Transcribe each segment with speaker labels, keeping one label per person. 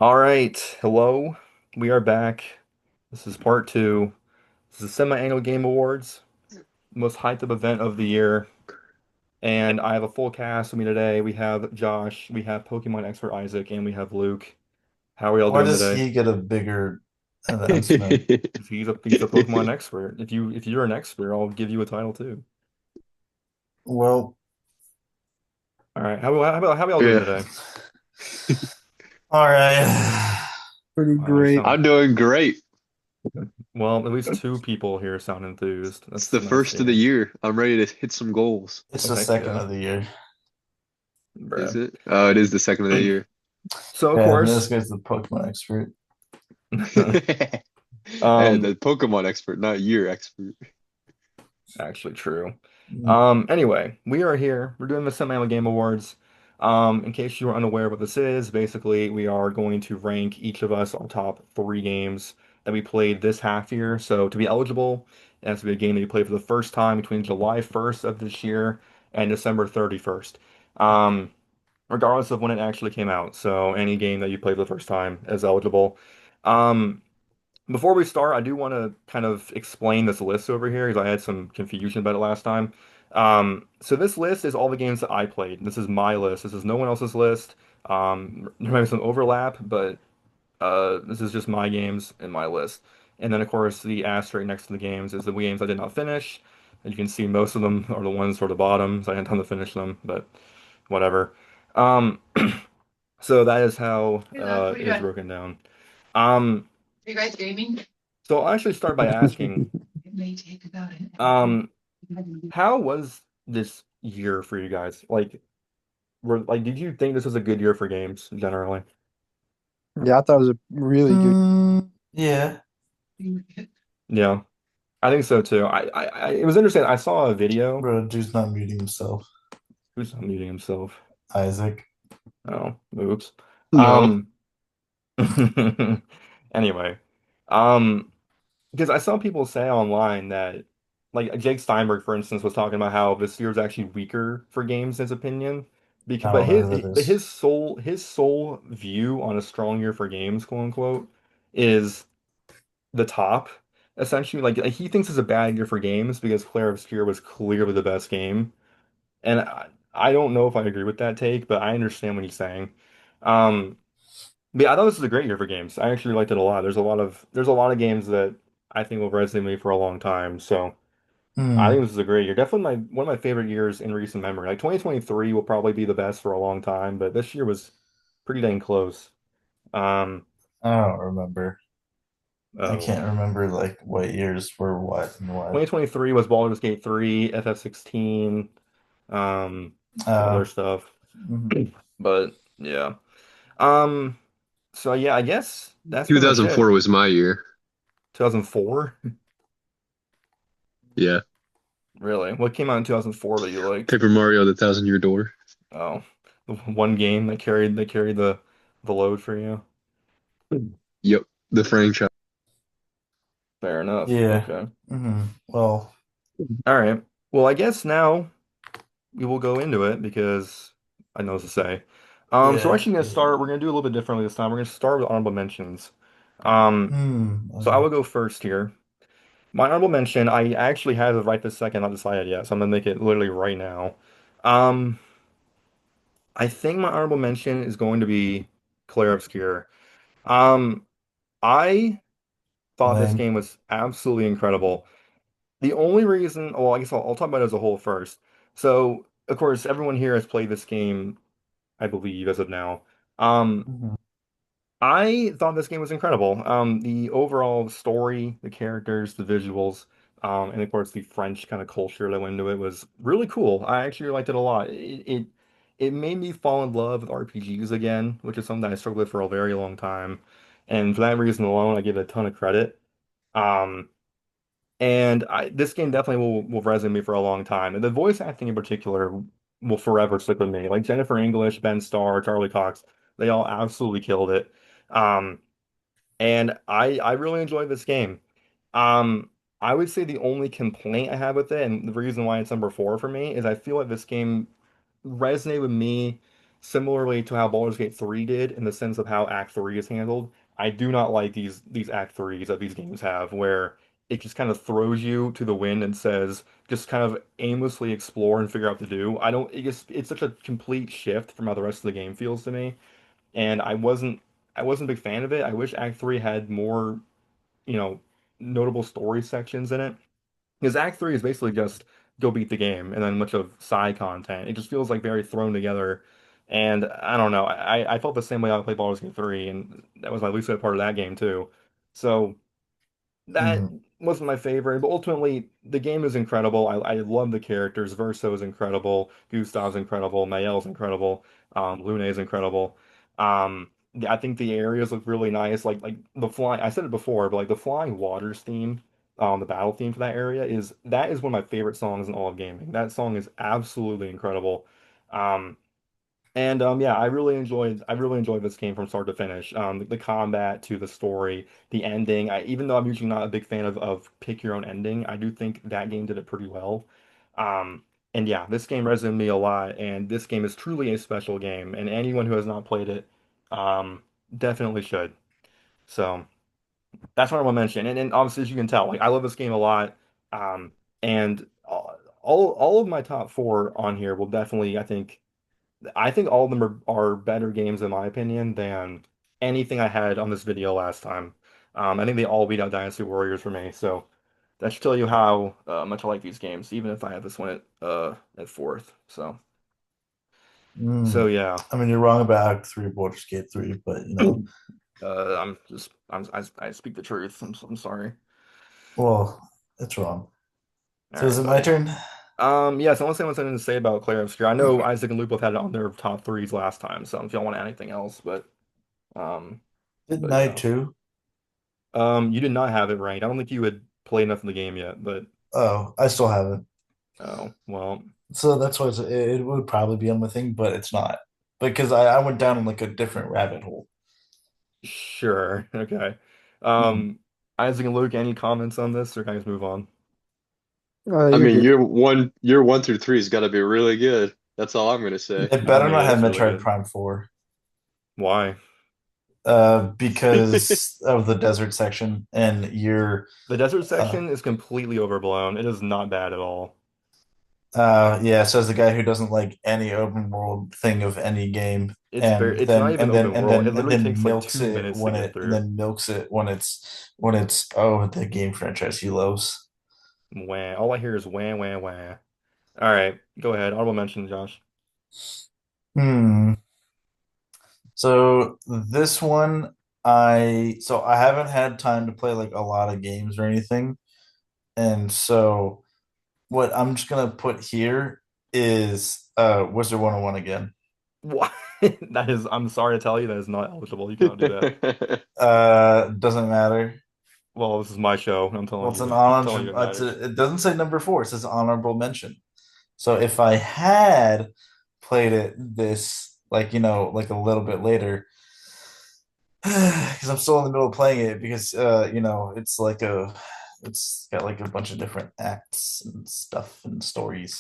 Speaker 1: All right, hello. We are back. This is part two. This is semi-annual Game Awards, most hyped up event of the year. And I have a full cast with me today. We have Josh, we have Pokemon expert Isaac, and we have Luke. How are y'all
Speaker 2: Why
Speaker 1: doing
Speaker 2: does
Speaker 1: today?
Speaker 2: he get a bigger announcement?
Speaker 1: 'Cause he's a Pokemon expert. If you're an expert, I'll give you a title too.
Speaker 2: Well,
Speaker 1: All right. How y'all doing
Speaker 3: Yeah,
Speaker 1: today?
Speaker 2: all right.
Speaker 4: Pretty
Speaker 1: Wow, you
Speaker 4: great.
Speaker 1: sound
Speaker 3: I'm doing great.
Speaker 1: well. At least two people here sound enthused.
Speaker 3: It's
Speaker 1: That's
Speaker 3: the
Speaker 1: a nice
Speaker 3: first of the
Speaker 1: feeling.
Speaker 3: year. I'm ready to hit some goals.
Speaker 2: It's
Speaker 1: Oh
Speaker 2: the
Speaker 1: heck
Speaker 2: second
Speaker 1: yeah,
Speaker 2: of the year.
Speaker 3: Is
Speaker 1: bruh.
Speaker 3: it? Oh, it is the second of the year.
Speaker 1: So of
Speaker 2: Yeah, and this
Speaker 1: course.
Speaker 2: guy's the Pokemon expert.
Speaker 3: Hey,
Speaker 1: Um,
Speaker 3: the Pokemon expert, not year expert.
Speaker 1: Actually true.
Speaker 2: Mm.
Speaker 1: Anyway, we are here. We're doing the Semi-Annual Game Awards. In case you are unaware what this is, basically we are going to rank each of us our top three games that we played this half year. So to be eligible, it has to be a game that you played for the first time between July 1st of this year and December 31st. Um, Regardless of when it actually came out. So any game that you played for the first time is eligible. Um, Before we start, I do want to kind of explain this list over here because I had some confusion about it last time. So this list is all the games that I played. This is my list. This is no one else's list. There might be some overlap, but this is just my games and my list. And then, of course, the asterisk next to the games is the games I did not finish. And you can see most of them are the ones toward the bottom, so I didn't have time to finish them, but whatever. Um, so that is how
Speaker 5: Hey, love, what are
Speaker 1: it
Speaker 5: you
Speaker 1: is
Speaker 5: doing?
Speaker 1: broken down. Um,
Speaker 5: Are you guys gaming?
Speaker 1: so I'll actually start by asking.
Speaker 5: It may take about an hour.
Speaker 1: Um, how was this year for you guys? Did you think this was a good year for games generally?
Speaker 4: Yeah, I thought it was a really good.
Speaker 2: Yeah,
Speaker 1: Yeah, I think so too. It was interesting. I saw a video.
Speaker 2: bro, dude's not muting himself.
Speaker 1: Who's muting himself?
Speaker 2: Isaac.
Speaker 1: Oh, oops.
Speaker 3: No.
Speaker 1: Um, anyway, um, because I saw people say online that, like Jake Steinberg, for instance, was talking about how this year was actually weaker for games, in his opinion.
Speaker 2: I
Speaker 1: Because, but
Speaker 2: don't know who that
Speaker 1: but
Speaker 2: is.
Speaker 1: his sole view on a strong year for games, quote unquote, is the top. Essentially, like he thinks it's a bad year for games because Clair Obscur was clearly the best game, and I don't know if I agree with that take, but I understand what he's saying. Um, but yeah, I thought this was a great year for games. I actually liked it a lot. There's a lot of games that I think will resonate with me for a long time. So I think
Speaker 2: Hmm.
Speaker 1: this is a great year. Definitely my one of my favorite years in recent memory. Like 2023 will probably be the best for a long time, but this year was pretty dang close. Um,
Speaker 2: I don't remember. I
Speaker 1: oh,
Speaker 2: can't remember like what years were what and what.
Speaker 1: 2023 was Baldur's Gate 3, FF16, some other
Speaker 2: Uh,
Speaker 1: stuff.
Speaker 2: mhm.
Speaker 1: But yeah. Um, so yeah, I guess that's pretty much it.
Speaker 3: 2004 was my year.
Speaker 1: 2004?
Speaker 3: Yeah.
Speaker 1: Really? What came out in 2004 that you liked?
Speaker 3: Paper Mario: The Thousand Year Door.
Speaker 1: Oh, the one game that carried the load for you.
Speaker 3: Yep. The franchise.
Speaker 1: Fair enough.
Speaker 2: Yeah.
Speaker 1: Okay.
Speaker 2: Well,
Speaker 1: All right. Well, I guess now we will go into it because I know what to say. So we're
Speaker 2: yeah.
Speaker 1: actually gonna start. We're gonna do a little bit differently this time. We're gonna start with honorable mentions. Um, so I
Speaker 2: Okay.
Speaker 1: will go first here. My honorable mention, I actually have it right this second, not decided yet, so I'm gonna make it literally right now. Um, I think my honorable mention is going to be Clair Obscur. Um, I thought this
Speaker 2: Lame.
Speaker 1: game was absolutely incredible. The only reason, well, I guess I'll talk about it as a whole first. So, of course, everyone here has played this game, I believe, as of now. Um,
Speaker 2: Mhm.
Speaker 1: I thought this game was incredible. The overall story, the characters, the visuals, and of course the French kind of culture that went into it was really cool. I actually liked it a lot. It made me fall in love with RPGs again, which is something that I struggled with for a very long time. And for that reason alone, I give it a ton of credit. Um, this game definitely will resonate with me for a long time. And the voice acting in particular will forever stick with me. Like Jennifer English, Ben Starr, Charlie Cox, they all absolutely killed it. Um, and I really enjoyed this game. Um, I would say the only complaint I have with it, and the reason why it's number four for me, is I feel like this game resonated with me similarly to how Baldur's Gate 3 did in the sense of how Act 3 is handled. I do not like these Act 3s that these games have where it just kind of throws you to the wind and says just kind of aimlessly explore and figure out what to do. I don't it just it's such a complete shift from how the rest of the game feels to me. And I wasn't a big fan of it. I wish Act 3 had more, you know, notable story sections in it. Because Act 3 is basically just go beat the game and then a bunch of side content. It just feels like very thrown together. And I don't know. I felt the same way I played Baldur's Gate 3, and that was my least favorite part of that game too. So that
Speaker 2: Mhm.
Speaker 1: wasn't my favorite, but ultimately the game is incredible. I love the characters. Verso is incredible. Gustav's incredible. Mael's incredible. Lune is incredible. I think the areas look really nice. Like the flying. I said it before, but like the flying waters theme, the battle theme for that area is one of my favorite songs in all of gaming. That song is absolutely incredible. Um, and yeah, I really enjoyed this game from start to finish. The combat to the story, the ending. Even though I'm usually not a big fan of pick your own ending, I do think that game did it pretty well. Um, and yeah, this game resonated with me a lot, and this game is truly a special game, and anyone who has not played it, um, definitely should. So that's what I want to mention. And obviously, as you can tell, like I love this game a lot. And all of my top four on here will definitely, I think all of them are better games in my opinion than anything I had on this video last time. I think they all beat out Dynasty Warriors for me, so that should tell you how much I like these games, even if I have this one at fourth. So
Speaker 2: Mm.
Speaker 1: yeah,
Speaker 2: I mean, you're wrong about Act 3, Baldur's Gate 3, but
Speaker 1: I speak the truth. I'm sorry.
Speaker 2: well, it's wrong.
Speaker 1: All
Speaker 2: So is
Speaker 1: right,
Speaker 2: it my
Speaker 1: buddy.
Speaker 2: turn?
Speaker 1: Yes, unless anyone's something to say about Clair Obscur. I know Isaac and Luke both had it on their top threes last time, so if y'all want to add anything else, um,
Speaker 2: Didn't
Speaker 1: but
Speaker 2: I
Speaker 1: yeah.
Speaker 2: too?
Speaker 1: You did not have it ranked. I don't think you had played enough of the game yet, but
Speaker 2: Oh, I still haven't.
Speaker 1: oh, well,
Speaker 2: So that's why it would probably be on my thing, but it's not because I went down in like a different rabbit hole.
Speaker 1: sure. Okay.
Speaker 2: Mhm.
Speaker 1: Um, Isaac and Luke, any comments on this, or can I just move on?
Speaker 3: I
Speaker 4: You're
Speaker 3: mean,
Speaker 4: good.
Speaker 3: year one through three has got to be really good. That's all I'm gonna say.
Speaker 2: It
Speaker 1: I
Speaker 2: better
Speaker 1: mean,
Speaker 2: not
Speaker 1: it
Speaker 2: have
Speaker 1: is really
Speaker 2: Metroid
Speaker 1: good.
Speaker 2: Prime 4,
Speaker 1: Why?
Speaker 2: because of the desert section and you're
Speaker 1: The desert
Speaker 2: uh,
Speaker 1: section is completely overblown. It is not bad at all.
Speaker 2: yeah, says the guy who doesn't like any open world thing of any game,
Speaker 1: It's not even open world. It
Speaker 2: and
Speaker 1: literally
Speaker 2: then
Speaker 1: takes like
Speaker 2: milks
Speaker 1: 2 minutes to get
Speaker 2: and
Speaker 1: through.
Speaker 2: then milks it when it's oh the game franchise he loves.
Speaker 1: Wah. All I hear is wah wah wah. All right, go ahead. Honorable mention, Josh.
Speaker 2: Hmm. So this one I haven't had time to play like a lot of games or anything, and so what I'm just gonna put here is Wizard 101 again.
Speaker 1: What? That is, I'm sorry to tell you, that is not eligible. You cannot do that.
Speaker 2: Doesn't matter.
Speaker 1: Well, this is my show. I'm
Speaker 2: Well,
Speaker 1: telling
Speaker 2: it's an
Speaker 1: you. I'm telling you
Speaker 2: honorable.
Speaker 1: it matters.
Speaker 2: It doesn't say number four. It says honorable mention. So if I had played it this, like like a little bit later, because I'm still in the middle of playing it, because it's got like a bunch of different acts and stuff and stories.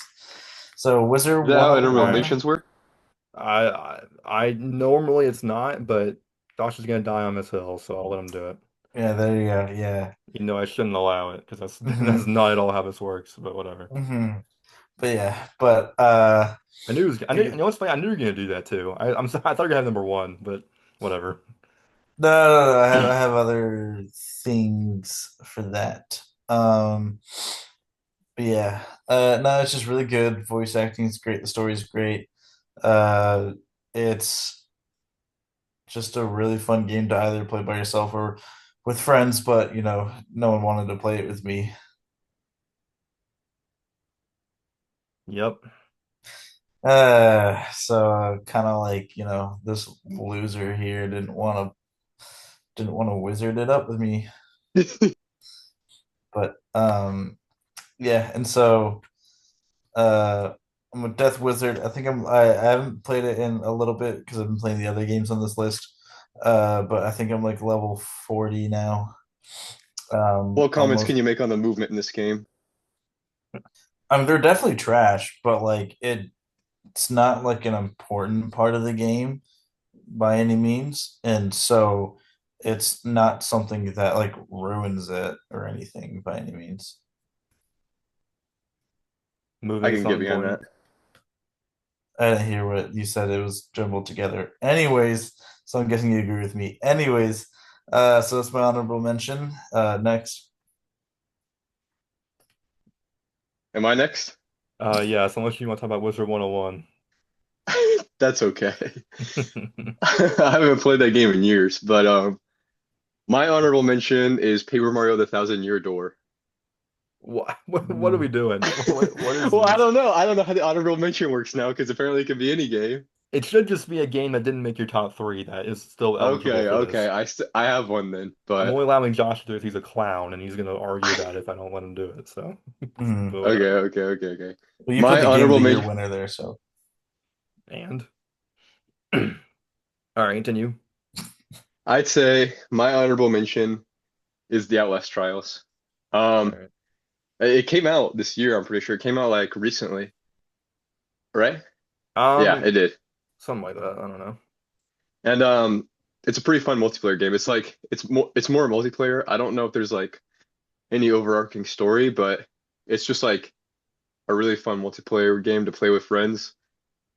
Speaker 2: So
Speaker 3: Is
Speaker 2: Wizard
Speaker 3: that how
Speaker 1: All
Speaker 3: intermittent
Speaker 2: 101.
Speaker 1: right.
Speaker 3: mentions work?
Speaker 1: I normally it's not, but Josh is gonna die on this hill, so I'll let him do it.
Speaker 2: Yeah, there you go. Yeah.
Speaker 1: You know I shouldn't allow it because that's that's
Speaker 2: hmm
Speaker 1: not at all how this works. But whatever.
Speaker 2: But yeah, but
Speaker 1: I knew it was. I knew. You
Speaker 2: because
Speaker 1: know what's funny? I knew you were gonna do that too. I thought you had number one, but whatever.
Speaker 2: no, I have other things for that. But yeah, no, it's just really good. Voice acting is great. The story is great. Uh, it's just a really fun game to either play by yourself or with friends, but no one wanted to play it with me.
Speaker 1: Yep.
Speaker 2: So kind of like, this loser here didn't want to wizard it up with me. But yeah, and so uh I'm a Death Wizard. I haven't played it in a little bit because I've been playing the other games on this list. But I think I'm like level 40 now.
Speaker 3: What comments can
Speaker 2: Almost.
Speaker 3: you make on the movement in this game?
Speaker 2: I mean, they're definitely trash, but like it's not like an important part of the game by any means, and so it's not something that like ruins it or anything by any means.
Speaker 3: I
Speaker 1: Moving is
Speaker 3: can get
Speaker 1: not
Speaker 3: behind that.
Speaker 1: important.
Speaker 2: I didn't hear what you said. It was jumbled together. Anyways, so I'm guessing you agree with me. Anyways, so that's my honorable mention. Next.
Speaker 3: Am I next?
Speaker 1: Yes, unless you want to talk about Wizard 101.
Speaker 3: That's okay. I haven't played that game in years, but my honorable mention is Paper Mario: The Thousand Year Door.
Speaker 1: What are we doing? What is
Speaker 3: Well, I
Speaker 1: this?
Speaker 3: don't know. I don't know how the honorable mention works now because apparently it can be any game.
Speaker 1: It should just be a game that didn't make your top three that is still eligible
Speaker 3: Okay,
Speaker 1: for
Speaker 3: okay.
Speaker 1: this.
Speaker 3: I have one then,
Speaker 1: I'm
Speaker 3: but
Speaker 1: only allowing Josh to do it if he's a clown, and he's gonna argue about it if I don't let him do it. So,
Speaker 2: Hmm.
Speaker 1: but
Speaker 3: okay,
Speaker 1: whatever.
Speaker 3: okay, okay, okay.
Speaker 2: Well, you put
Speaker 3: My
Speaker 2: the game of
Speaker 3: honorable
Speaker 2: the year
Speaker 3: mention.
Speaker 2: winner there, so
Speaker 1: And all right, continue.
Speaker 3: I'd say my honorable mention is the Outlast Trials.
Speaker 1: All
Speaker 3: Um,
Speaker 1: right.
Speaker 3: it came out this year, I'm pretty sure. It came out like recently, right? Yeah,
Speaker 1: Um,
Speaker 3: it did.
Speaker 1: Something like that. I don't know.
Speaker 3: And it's a pretty fun multiplayer game. It's like it's more multiplayer. I don't know if there's like any overarching story, but it's just like a really fun multiplayer game to play with friends.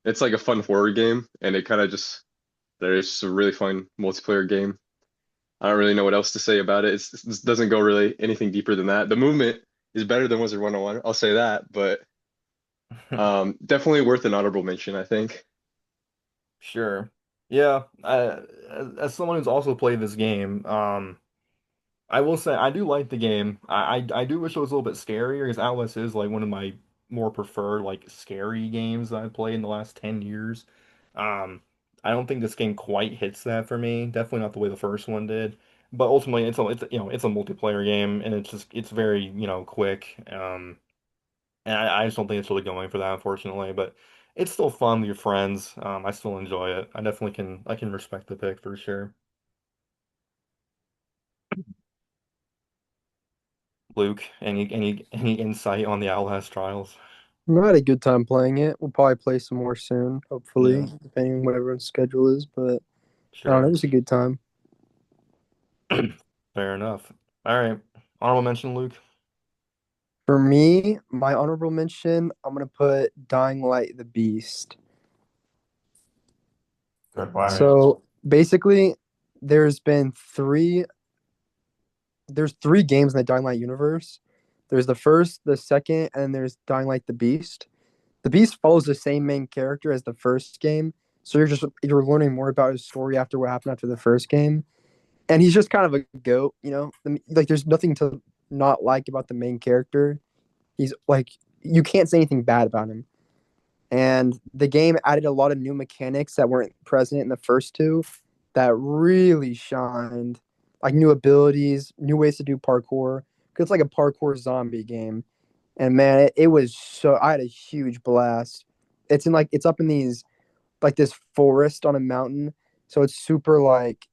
Speaker 3: It's like a fun horror game, and it kind of just there's just a really fun multiplayer game. I don't really know what else to say about it. It doesn't go really anything deeper than that. The movement is better than Wizard 101, I'll say that, but definitely worth an honorable mention, I think.
Speaker 1: Sure. Yeah. As someone who's also played this game, I will say I do like the game. I do wish it was a little bit scarier because Outlast is like one of my more preferred like scary games that I've played in the last 10 years. Um, I don't think this game quite hits that for me. Definitely not the way the first one did. But ultimately it's a multiplayer game and it's very, quick. And I just don't think it's really going for that, unfortunately. But it's still fun with your friends. I still enjoy it. I can respect the pick for sure. Luke, any insight on the Outlast Trials?
Speaker 4: I had a good time playing it. We'll probably play some more soon, hopefully,
Speaker 1: Yeah,
Speaker 4: depending on what everyone's schedule is. But I don't know, it
Speaker 1: sure.
Speaker 4: was a good time.
Speaker 1: Fair enough. All right. Honorable mention, Luke.
Speaker 4: For me, my honorable mention, I'm gonna put Dying Light the Beast.
Speaker 2: good. Why?
Speaker 4: So basically, there's been three there's three games in the Dying Light universe. There's the first, the second, and there's Dying Light the Beast. The Beast follows the same main character as the first game, so you're learning more about his story after what happened after the first game. And he's just kind of a goat, Like there's nothing to not like about the main character. He's like you can't say anything bad about him. And the game added a lot of new mechanics that weren't present in the first two that really shined, like new abilities, new ways to do parkour. 'Cause it's like a parkour zombie game. And man, it was so I had a huge blast. It's up in these like this forest on a mountain. So it's super like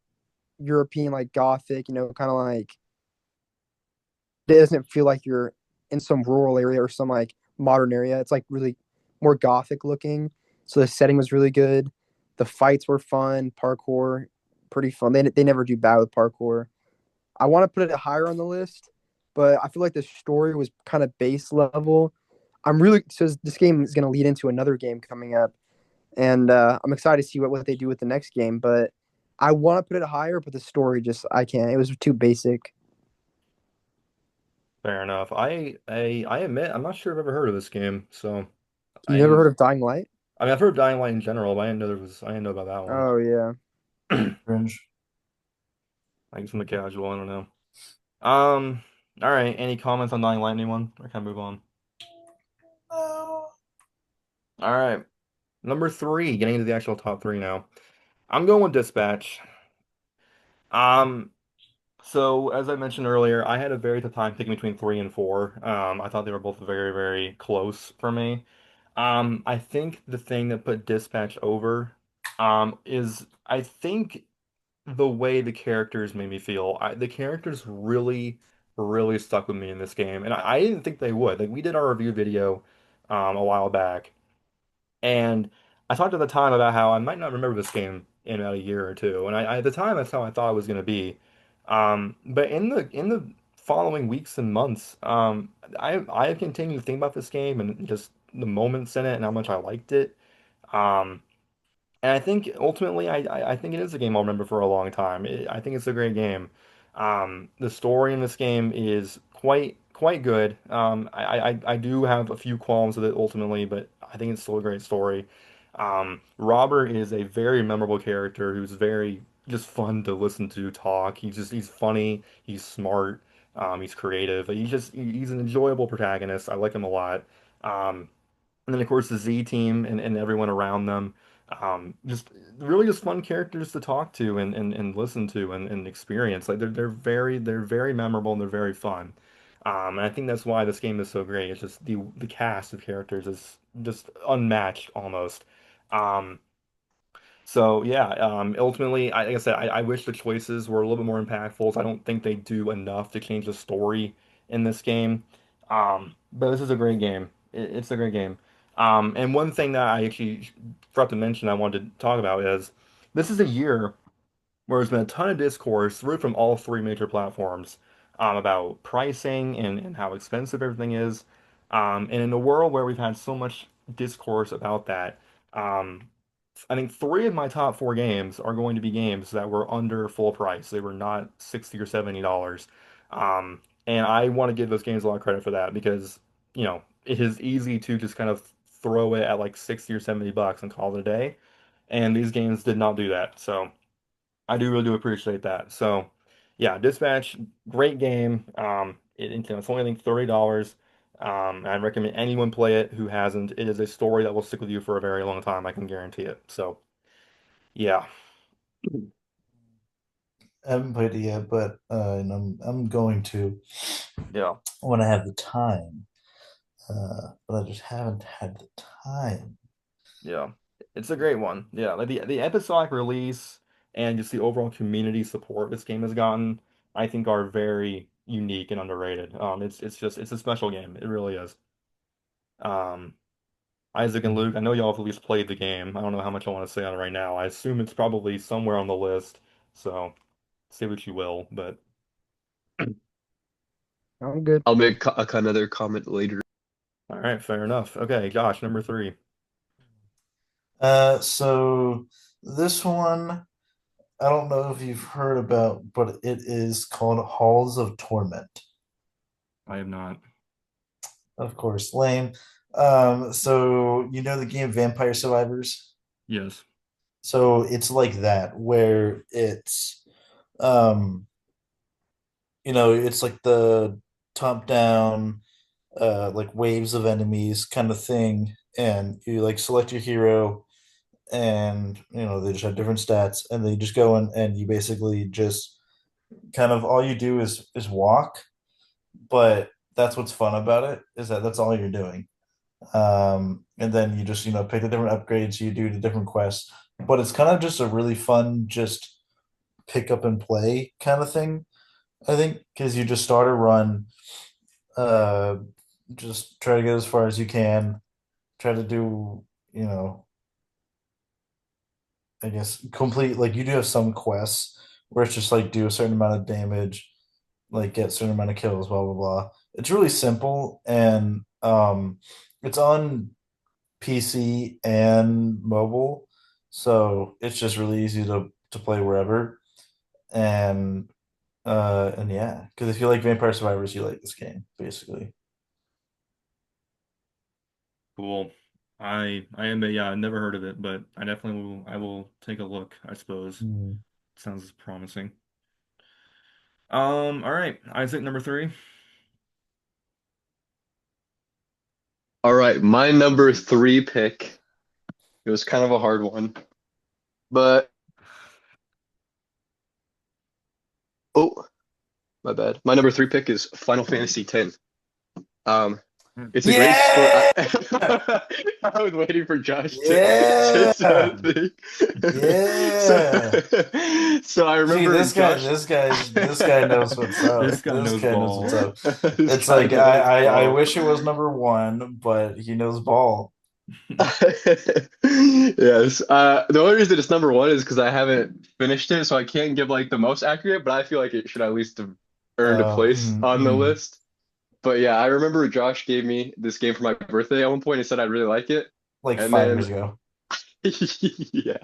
Speaker 4: European, like gothic, kind of like it doesn't feel like you're in some rural area or some like modern area. It's like really more gothic looking. So the setting was really good. The fights were fun. Parkour, pretty fun. They never do bad with parkour. I want to put it higher on the list, but I feel like the story was kind of base level. This game is going to lead into another game coming up, and I'm excited to see what they do with the next game. But I want to put it higher, but the story just I can't. It was too basic.
Speaker 1: Fair enough. I admit I'm not sure I've ever heard of this game, so
Speaker 4: You never heard
Speaker 1: I'm
Speaker 4: of Dying Light?
Speaker 1: I mean I've heard of Dying Light in general, but I didn't know about that one.
Speaker 4: Oh yeah.
Speaker 2: Cringe.
Speaker 1: I guess I'm a casual, I don't know. Um, all right. Any comments on Dying Light, anyone? Or can I move on? All right. Number three, getting into the actual top three now. I'm going with Dispatch. Um, so as I mentioned earlier, I had a very tough time picking between three and four. I thought they were both very, very close for me. I think the thing that put Dispatch over, is I think the way the characters made me feel. The characters really, really stuck with me in this game, and I didn't think they would. Like we did our review video, a while back, And I talked at the time about how I might not remember this game in about a year or two, and at the time that's how I thought it was going to be. But in the following weeks and months, I have continued to think about this game and just the moments in it and how much I liked it. Um, and I think ultimately, I think it is a game I'll remember for a long time. I think it's a great game. The story in this game is quite good. I do have a few qualms with it ultimately, but I think it's still a great story. Robert is a very memorable character who's very just fun to listen to talk. He's funny. He's smart. He's creative. He's an enjoyable protagonist. I like him a lot. Um, and then of course the Z team and everyone around them. Just really just fun characters to talk to and listen to and experience. Like they're very memorable and they're very fun. And I think that's why this game is so great. It's just the cast of characters is just unmatched almost. Um, so yeah, ultimately, like I said, I wish the choices were a little bit more impactful. I don't think they do enough to change the story in this game. But this is a great game. It's a great game. And one thing that I actually forgot to mention I wanted to talk about is this is a year where there's been a ton of discourse through from all three major platforms about pricing and how expensive everything is. And in a world where we've had so much discourse about that, um, I think three of my top four games are going to be games that were under full price. They were not $60 or $70. And I want to give those games a lot of credit for that because, it is easy to just kind of throw it at like 60 or $70 and call it a day. And these games did not do that. So I do really do appreciate that. So yeah, Dispatch, great game. It's only I think $30. I recommend anyone play it who hasn't. It is a story that will stick with you for a very long time. I can guarantee it. So yeah,
Speaker 2: I haven't played it yet, but and I'm going to
Speaker 1: yeah,
Speaker 2: when I have the time. But I just haven't had the time.
Speaker 1: yeah. It's a great one. Yeah, like the episodic release and just the overall community support this game has gotten, I think are very unique and underrated. It's a special game. It really is. Um, Isaac and Luke, I know y'all have at least played the game. I don't know how much I want to say on it right now. I assume it's probably somewhere on the list, so say what you will. But
Speaker 4: I'm good.
Speaker 3: I'll make another comment later.
Speaker 1: all right, fair enough. Okay, Josh, number three.
Speaker 2: So this one, I don't know if you've heard about, but it is called Halls of Torment.
Speaker 1: I have not.
Speaker 2: Of course, lame. So you know the game Vampire Survivors?
Speaker 1: Yes.
Speaker 2: So it's like that, where it's um, it's like the top down like waves of enemies kind of thing, and you like select your hero, and they just have different stats, and they just go in and you basically just kind of all you do is walk, but that's what's fun about it is that that's all you're doing. And then you just pick the different upgrades you do to different quests, but it's kind of just a really fun just pick up and play kind of thing, I think, because you just start a run, uh just try to get as far as you can, try to do, you know I guess complete, like, you do have some quests where it's just like do a certain amount of damage, like get a certain amount of kills, blah blah blah. It's really simple, and it's on PC and mobile, so it's just really easy to play wherever. And yeah, because if you like Vampire Survivors, you like this game, basically.
Speaker 1: Cool. I am yeah, I never heard of it, but I will take a look, I suppose.
Speaker 2: Hmm.
Speaker 1: Sounds promising. All right, Isaac, number three.
Speaker 3: All right, my number three pick. It was kind of a hard one, but oh, my bad. My number three pick is Final Fantasy X. Um, it's a great story.
Speaker 2: Yeah,
Speaker 3: I was waiting for Josh to say
Speaker 2: yeah,
Speaker 3: anything.
Speaker 2: yeah.
Speaker 3: So I
Speaker 2: See,
Speaker 3: remember Josh.
Speaker 2: this guy knows what's up.
Speaker 1: This guy
Speaker 2: This
Speaker 1: knows
Speaker 2: guy knows what's
Speaker 1: ball.
Speaker 2: up.
Speaker 3: This
Speaker 2: It's
Speaker 3: guy
Speaker 2: like
Speaker 3: knows
Speaker 2: I
Speaker 3: ball.
Speaker 2: wish it was number one, but he knows ball.
Speaker 3: Yes. The only reason it's number one is because I haven't finished it, so I can't give like the most accurate, but I feel like it should at least have earned a place on the
Speaker 2: Mm.
Speaker 3: list. But yeah, I remember Josh gave me this game for my birthday at one point and said I'd really like it.
Speaker 2: Like
Speaker 3: And
Speaker 2: 5 years
Speaker 3: then
Speaker 2: ago.
Speaker 3: yeah,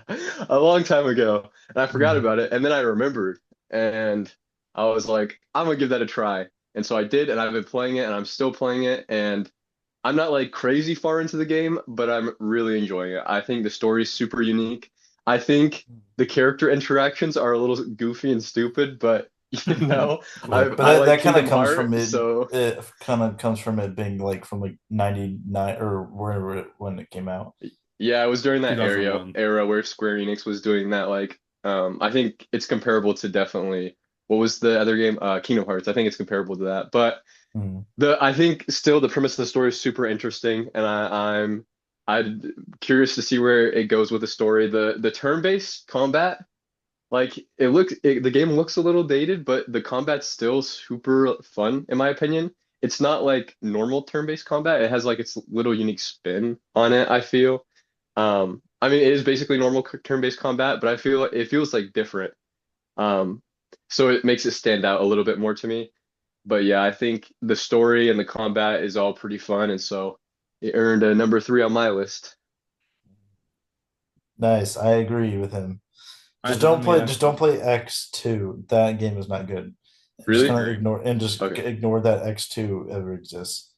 Speaker 3: a long time ago. And I forgot
Speaker 2: Mm.
Speaker 3: about it. And then I remembered. And I was like, I'm gonna give that a try. And so I did, and I've been playing it, and I'm still playing it. And I'm not like crazy far into the game, but I'm really enjoying it. I think the story is super unique. I think the character interactions are a little goofy and stupid, but
Speaker 2: Yeah, but
Speaker 3: I
Speaker 2: that,
Speaker 3: like
Speaker 2: that kind of
Speaker 3: Kingdom
Speaker 2: comes from
Speaker 3: Hearts,
Speaker 2: it.
Speaker 3: so
Speaker 2: It kind of comes from it being like from like 99 or wherever when it came out.
Speaker 3: yeah, it was during that area
Speaker 1: 2001.
Speaker 3: era where Square Enix was doing that. Like, I think it's comparable to definitely what was the other game? Kingdom Hearts. I think it's comparable to that. But
Speaker 2: Mm.
Speaker 3: I think still the premise of the story is super interesting, and I'm curious to see where it goes with the story. The turn-based combat, like the game looks a little dated, but the combat's still super fun in my opinion. It's not like normal turn-based combat. It has like its little unique spin on it, I feel. I mean, it is basically normal turn-based combat, but I feel it feels like different. Um, so it makes it stand out a little bit more to me. But yeah, I think the story and the combat is all pretty fun, and so it earned a number three on my list.
Speaker 2: Nice. I agree with him.
Speaker 1: I mean,
Speaker 2: Just don't play X2. That game is not good. Just
Speaker 3: Really?
Speaker 2: kind of
Speaker 1: agree.
Speaker 2: ignore and just
Speaker 3: Okay.
Speaker 2: ignore that X2 ever exists.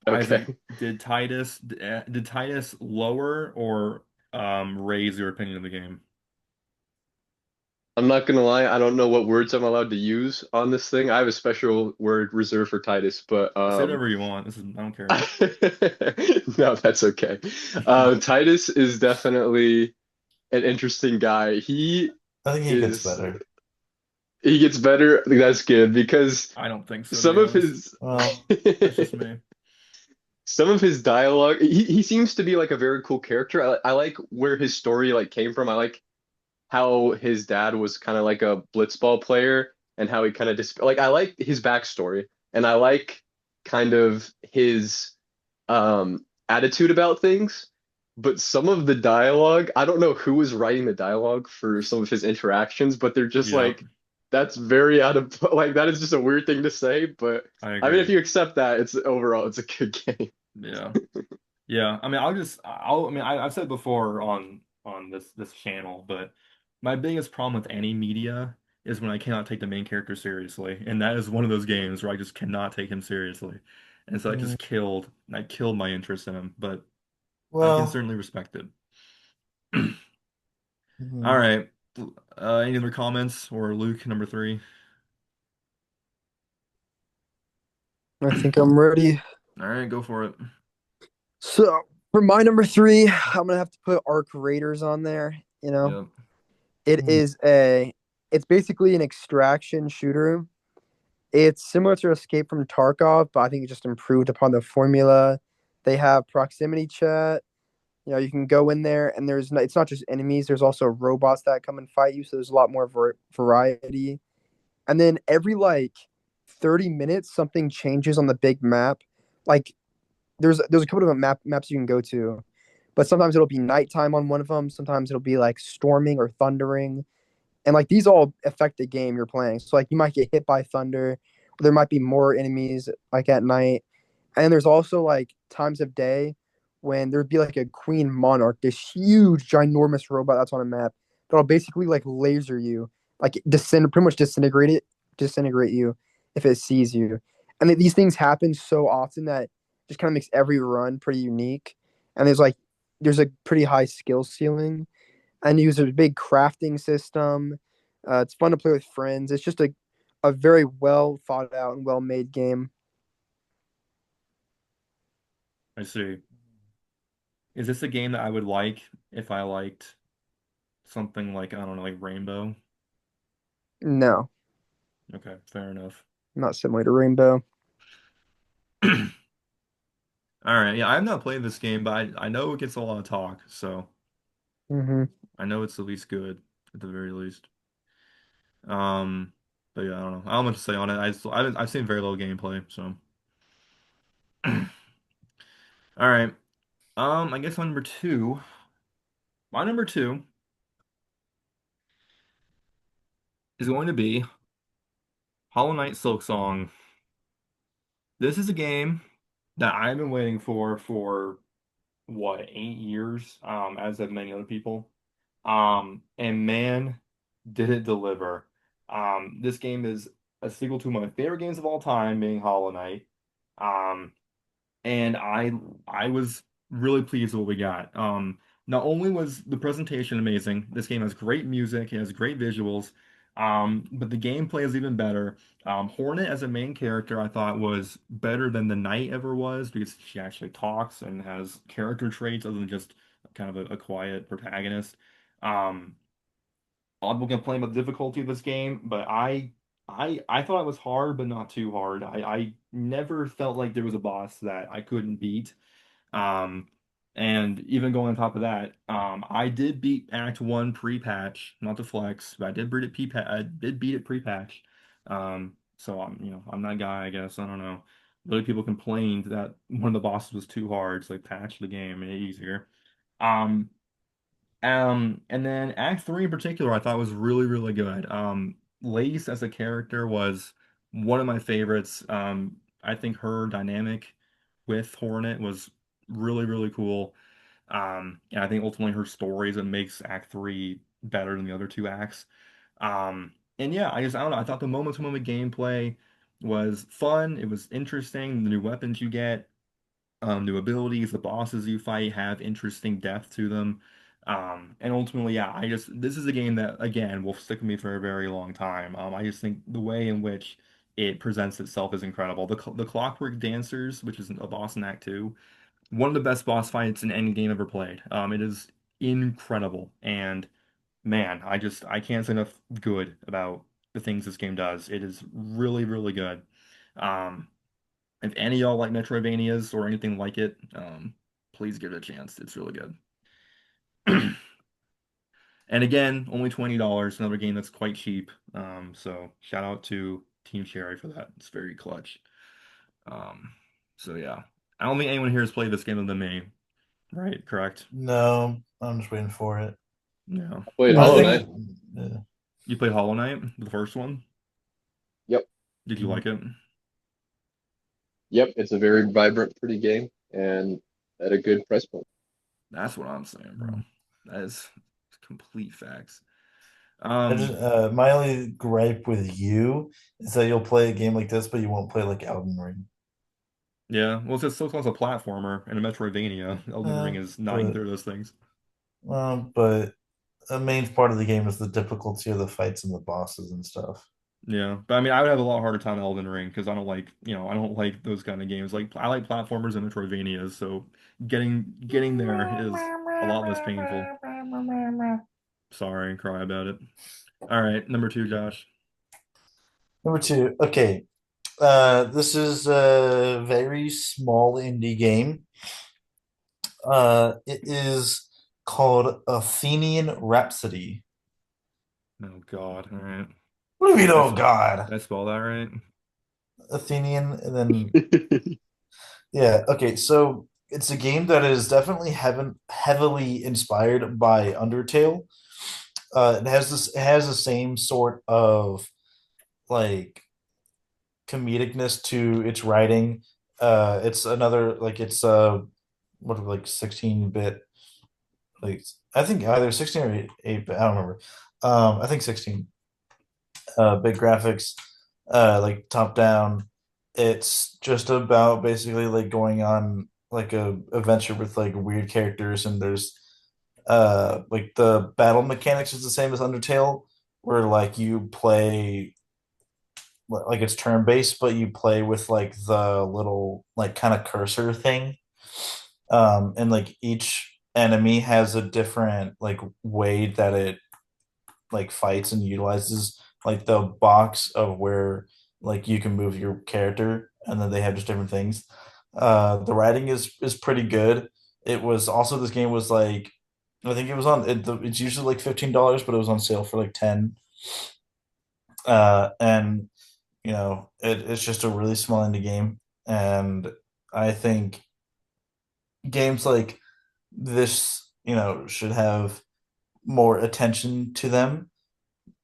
Speaker 1: Isaac,
Speaker 3: Okay.
Speaker 1: did Titus lower or raise your opinion of the game?
Speaker 3: I'm not gonna lie, I don't know what words I'm allowed to use on this thing. I have a special word reserved for Titus, but
Speaker 1: Say whatever you want. This is I don't care.
Speaker 3: no, that's okay. Titus is definitely an interesting guy.
Speaker 2: I think he gets
Speaker 3: Is
Speaker 2: better.
Speaker 3: he gets better. That's good because
Speaker 1: I don't think so, to
Speaker 3: some
Speaker 1: be
Speaker 3: of
Speaker 1: honest.
Speaker 3: his
Speaker 2: Well,
Speaker 1: That's just me.
Speaker 3: some of his dialogue, he seems to be like a very cool character. I like where his story like came from. I like how his dad was kind of like a blitzball player and how he kind of dis like I like his backstory and I like kind of his attitude about things. But some of the dialogue, I don't know who was writing the dialogue for some of his interactions, but they're just
Speaker 1: Yep,
Speaker 3: like that's very out of like that is just a weird thing to say. But
Speaker 1: I
Speaker 3: I mean, if
Speaker 1: agree.
Speaker 3: you accept that, it's overall it's a good game.
Speaker 1: Yeah. Yeah, I mean, I mean, I've said before on this channel, but my biggest problem with any media is when I cannot take the main character seriously, and that is one of those games where I just cannot take him seriously, and so
Speaker 2: mm,
Speaker 1: I killed my interest in him, but I can
Speaker 2: well,
Speaker 1: certainly respect it. All
Speaker 2: mm,
Speaker 1: right, any other comments or Luke number three?
Speaker 4: I think I'm ready.
Speaker 1: All right, go for it.
Speaker 4: So for my number three, I'm gonna have to put Arc Raiders on there.
Speaker 1: Yep.
Speaker 4: It
Speaker 2: mm,
Speaker 4: is it's basically an extraction shooter. It's similar to Escape from Tarkov, but I think it just improved upon the formula. They have proximity chat. You can go in there and it's not just enemies. There's also robots that come and fight you. So there's a lot more variety. And then every like 30 minutes, something changes on the big map. Like there's a couple of maps you can go to, but sometimes it'll be nighttime on one of them. Sometimes it'll be like storming or thundering, and like these all affect the game you're playing. So like you might get hit by thunder, or there might be more enemies like at night, and there's also like times of day when there'd be like a queen monarch, this huge ginormous robot that's on a map that'll basically like laser you, like pretty much disintegrate you if it sees you. And these things happen so often that just kind of makes every run pretty unique. And there's a pretty high skill ceiling, and use a big crafting system. It's fun to play with friends. It's just a very well thought out and well made game.
Speaker 1: I see. Is this a game that I would like if I liked something like, I don't know, like Rainbow?
Speaker 4: No,
Speaker 1: Okay, fair enough.
Speaker 4: not similar to Rainbow.
Speaker 1: All right, yeah, I've not played this game, but I know it gets a lot of talk, so
Speaker 4: Hmm.
Speaker 1: I know it's at least good at the very least. Um, but yeah, I don't know. I don't know what to say on it. I've seen very little gameplay, so all right. I guess my number two is going to be Hollow Knight Silk Song. This is a game that I've been waiting for what, 8 years, as have many other people. And man, did it deliver. This game is a sequel to my favorite games of all time, being Hollow Knight. Um, and I was really pleased with what we got. Not only was the presentation amazing, this game has great music, it has great visuals, but the gameplay is even better. Hornet as a main character, I thought was better than the Knight ever was because she actually talks and has character traits other than just kind of a quiet protagonist. Um, a lot of people complain about the difficulty of this game, but I thought it was hard, but not too hard. I never felt like there was a boss that I couldn't beat. Um, and even going on top of that, I did beat Act One pre-patch, not the flex, but I did beat it pre-patch. So I'm that guy, I guess. I don't know. Really, people complained that one of the bosses was too hard, so they patched the game and made it easier. Um, and then Act Three in particular, I thought was really, really good. Lace as a character was one of my favorites. I think her dynamic with Hornet was really, really cool. And I think ultimately her story is what makes Act Three better than the other two acts. And yeah, I don't know. I thought the moment-to-moment gameplay was fun. It was interesting. The new weapons you get, new abilities, the bosses you fight have interesting depth to them. And ultimately, yeah, this is a game that again will stick with me for a very long time. I just think the way in which it presents itself is incredible. The Clockwork Dancers, which is a boss in Act Two, one of the best boss fights in any game ever played. It is incredible, and man, I can't say enough good about the things this game does. It is really, really good. Um, if any of y'all like Metroidvanias or anything like it, please give it a chance. It's really good. And again, only $20, another game that's quite cheap. So shout out to Team Cherry for that. It's very clutch. Um, so yeah. I don't think anyone here has played this game other than me, right? Correct?
Speaker 2: No, I'm just waiting for it.
Speaker 1: Yeah.
Speaker 3: Played
Speaker 2: I
Speaker 3: Hollow
Speaker 1: Um,
Speaker 3: Knight.
Speaker 2: think, yeah.
Speaker 1: you played Hollow Knight, the first one?
Speaker 3: Yep.
Speaker 1: Did you
Speaker 2: Mhm.
Speaker 1: like it?
Speaker 3: Yep. It's a very vibrant, pretty game and at a good price point.
Speaker 1: That's what I'm saying, bro.
Speaker 2: Mhm.
Speaker 1: That is complete facts.
Speaker 2: I just
Speaker 1: Um,
Speaker 2: my only gripe with you is that you'll play a game like this, but you won't play like Elden Ring.
Speaker 1: yeah, well, it's just still calls a platformer and a Metroidvania. Elden Ring is not
Speaker 2: But
Speaker 1: either of those things.
Speaker 2: but a main part of the game is the difficulty of the fights and the bosses and stuff.
Speaker 1: Yeah, but I mean, I would have a lot harder time Elden Ring because I don't like those kind of games. Like, I like platformers and Metroidvanias, so getting there is a lot less painful. Sorry, cry about it. All right, number two, Josh.
Speaker 2: Number two, okay. This is a very small indie game. It is called Athenian Rhapsody.
Speaker 1: Oh God, all right.
Speaker 2: What do you mean,
Speaker 1: That's
Speaker 2: oh God?
Speaker 1: Did I spell that right?
Speaker 2: Athenian, and then yeah, okay. So it's a game that is definitely heavily inspired by Undertale. It has the same sort of like comedicness to its writing. It's another like it's what like 16-bit, like I think either 16 or 8 bit, I don't remember. I think 16. Big graphics, like top down. It's just about basically like going on like a adventure with like weird characters, and there's like the battle mechanics is the same as Undertale, where like you play like it's turn based, but you play with like the little like kind of cursor thing. And like each enemy has a different like way that it like fights and utilizes like the box of where like you can move your character, and then they have just different things. The writing is pretty good. It was also, this game was like, I think it was on it's usually like $15, but it was on sale for like 10. And it's just a really small indie game, and I think games like this, should have more attention to them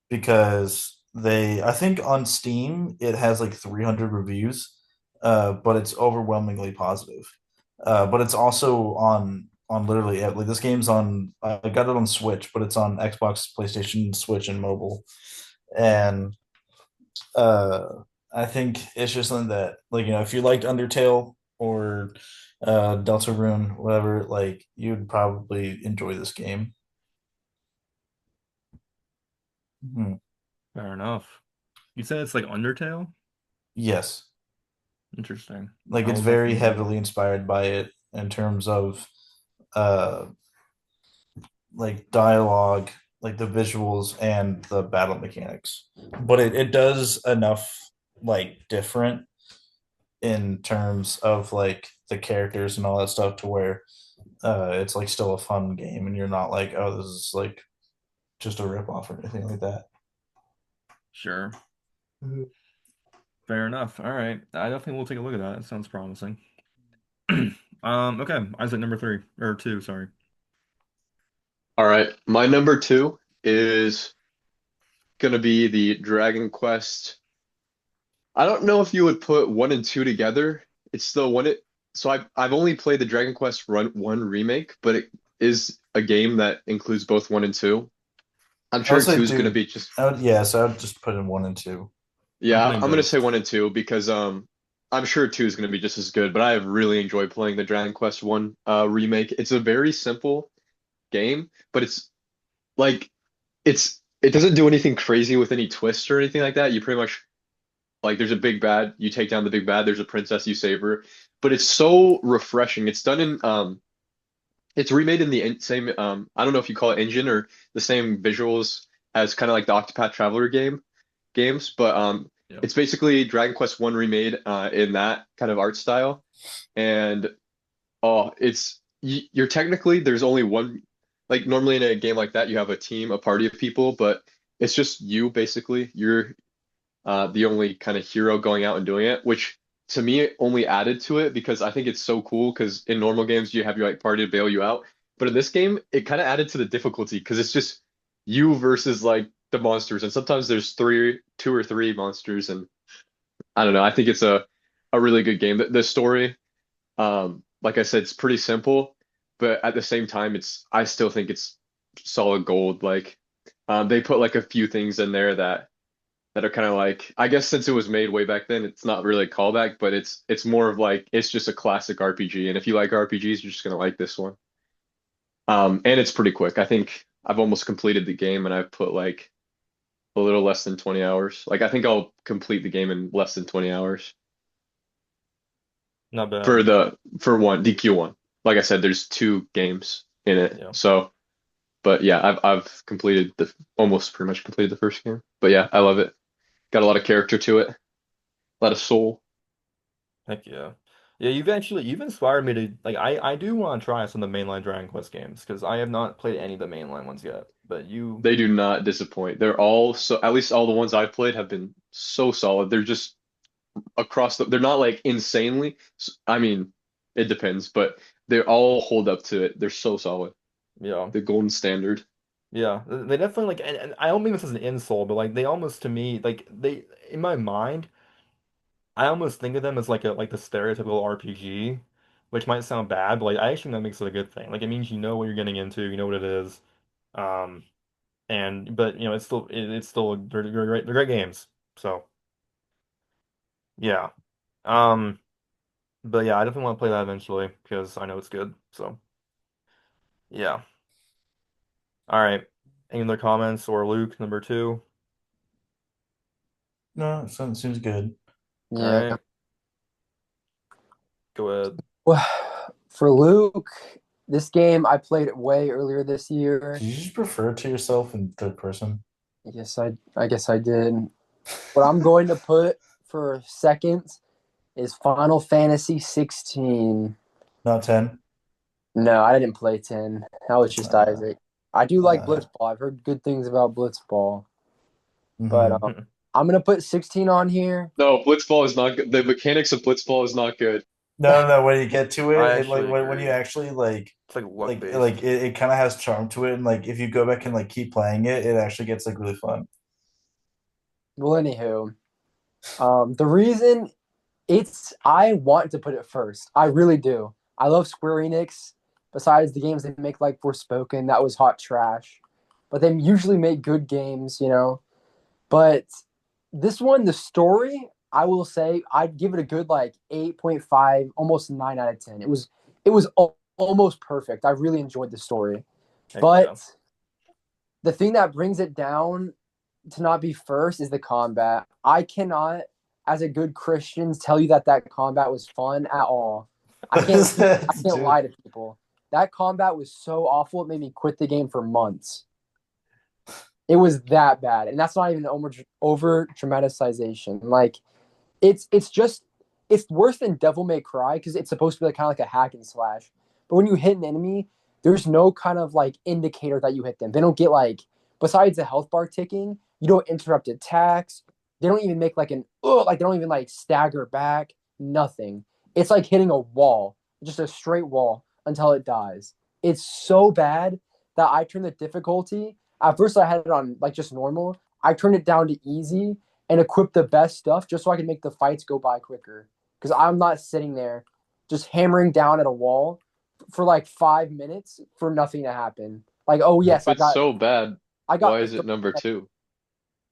Speaker 2: because I think on Steam it has like 300 reviews, but it's overwhelmingly positive. But it's also on literally like this game's on. I got it on Switch, but it's on Xbox, PlayStation, Switch, and mobile. And uh, I think it's just something that like if you liked Undertale or Deltarune, whatever, like you'd probably enjoy this game. Mhm.
Speaker 1: Fair enough. You said it's like Undertale?
Speaker 2: Yes.
Speaker 1: Interesting.
Speaker 2: Like
Speaker 1: I
Speaker 2: it's
Speaker 1: will
Speaker 2: very
Speaker 1: definitely.
Speaker 2: heavily inspired by it in terms of uh like dialogue, like the visuals and the battle mechanics. But it does enough like different in terms of like the characters and all that stuff to where it's like still a fun game and you're not like, oh, this is like just a rip off or anything like that.
Speaker 1: Sure. Fair enough. All right. I definitely will take a look at that. It sounds promising. Okay. Isaac number three or two, sorry.
Speaker 3: All right, my number two is gonna be the Dragon Quest. I don't know if you would put one and two together. It's still one it. So I've only played the Dragon Quest Run One remake, but it is a game that includes both one and two. I'm
Speaker 2: I would
Speaker 3: sure
Speaker 2: say,
Speaker 3: two is gonna
Speaker 2: dude,
Speaker 3: be just
Speaker 2: yeah, so I would just put in one and two.
Speaker 1: I'm
Speaker 3: yeah.
Speaker 1: putting
Speaker 3: I'm gonna
Speaker 1: both.
Speaker 3: say one and two because I'm sure two is gonna be just as good. But I have really enjoyed playing the Dragon Quest One remake. It's a very simple game, but it's like it doesn't do anything crazy with any twists or anything like that. You pretty much like there's a big bad, you take down the big bad, there's a princess, you save her. But it's so refreshing. It's done in it's remade in the same I don't know if you call it engine or the same visuals as kind of like the Octopath Traveler games, but
Speaker 1: Yep.
Speaker 3: it's basically Dragon Quest One remade in that kind of art style. And oh, you're technically there's only one, like normally in a game like that you have a team, a party of people, but it's just you basically. You're the only kind of hero going out and doing it, which to me only added to it because I think it's so cool. Because in normal games you have your like party to bail you out, but in this game it kind of added to the difficulty because it's just you versus like the monsters, and sometimes there's two or three monsters, and I don't know. I think it's a really good game. The story, like I said, it's pretty simple, but at the same time, I still think it's solid gold. Like, they put like a few things in there that are kind of like, I guess since it was made way back then, it's not really a callback, but it's more of like it's just a classic RPG. And if you like RPGs, you're just gonna like this one. And it's pretty quick. I think I've almost completed the game, and I've put like a little less than 20 hours. Like, I think I'll complete the game in less than 20 hours
Speaker 1: Not
Speaker 3: for
Speaker 1: bad.
Speaker 3: one DQ one. Like I said, there's two games in it,
Speaker 1: Yeah.
Speaker 3: so. But yeah, I've completed the almost pretty much completed the first game. But yeah, I love it. Got a lot of character to it, a lot of soul.
Speaker 1: Heck yeah. Yeah, you've inspired me to like I do want to try some of the mainline Dragon Quest games because I have not played any of the mainline ones yet. But you
Speaker 3: They do not disappoint. They're all so, at least all the ones I've played have been so solid. They're just they're not like insanely. I mean, it depends, but they all hold up to it. They're so solid.
Speaker 1: yeah.
Speaker 3: The golden standard.
Speaker 1: Yeah. They definitely like and I don't mean this as an insult, but like they almost to me like they in my mind I almost think of them as like the stereotypical RPG, which might sound bad, but like I actually think that makes it a good thing. Like it means you know what you're getting into, you know what it is. Um and but it's still they're great games. So yeah. Um but yeah, I definitely want to play that eventually because I know it's good. So yeah. All right. Any other comments or Luke number two?
Speaker 2: No, it seems good.
Speaker 1: All
Speaker 4: Yeah.
Speaker 1: right. Go ahead.
Speaker 4: Well, for Luke, this game I played it way earlier this
Speaker 2: Did
Speaker 4: year.
Speaker 2: you just refer to yourself in third person?
Speaker 4: Yes, I guess I did. What I'm going to put for second is Final Fantasy 16.
Speaker 2: Not 10.
Speaker 4: No, I didn't play 10. That was just
Speaker 2: Uh,
Speaker 4: Isaac. I do like
Speaker 2: uh,
Speaker 4: Blitzball. I've heard good things about Blitzball, but
Speaker 2: mhm.
Speaker 4: I'm gonna put 16 on here.
Speaker 3: No, Blitzball is not good. The mechanics of Blitzball is not good.
Speaker 2: No, no, when you get to
Speaker 1: I
Speaker 2: it, and like
Speaker 1: actually
Speaker 2: when you
Speaker 1: agree.
Speaker 2: actually
Speaker 1: It's like luck
Speaker 2: like
Speaker 1: based.
Speaker 2: it kind of has charm to it, and like if you go back and like keep playing it, it actually gets like really fun.
Speaker 4: Well, anywho, the reason I want to put it first. I really do. I love Square Enix. Besides the games they make like Forspoken, that was hot trash. But they usually make good games. But this one, the story, I will say I'd give it a good like 8.5, almost 9 out of 10. It was almost perfect. I really enjoyed the story.
Speaker 1: Heck yeah.
Speaker 4: But the thing that brings it down to not be first is the combat. I cannot, as a good Christian, tell you that that combat was fun at all. I can't. I can't
Speaker 2: Dude.
Speaker 4: lie to people. That combat was so awful. It made me quit the game for months. It was that bad, and that's not even over dramatization. Like it's just it's worse than Devil May Cry because it's supposed to be like, kind of like a hack and slash. But when you hit an enemy, there's no kind of like indicator that you hit them. They don't get like besides the health bar ticking, you don't interrupt attacks. They don't even make like like they don't even like stagger back. Nothing. It's like hitting a wall, just a straight wall until it dies. It's so bad that I turned the difficulty. At first, I had it on like just normal. I turned it down to easy and equip the best stuff just so I can make the fights go by quicker. Because I'm not sitting there just hammering down at a wall for like 5 minutes for nothing to happen. Like, oh
Speaker 3: If
Speaker 4: yes,
Speaker 3: it's so bad,
Speaker 4: I got
Speaker 3: why
Speaker 4: the
Speaker 3: is it number two?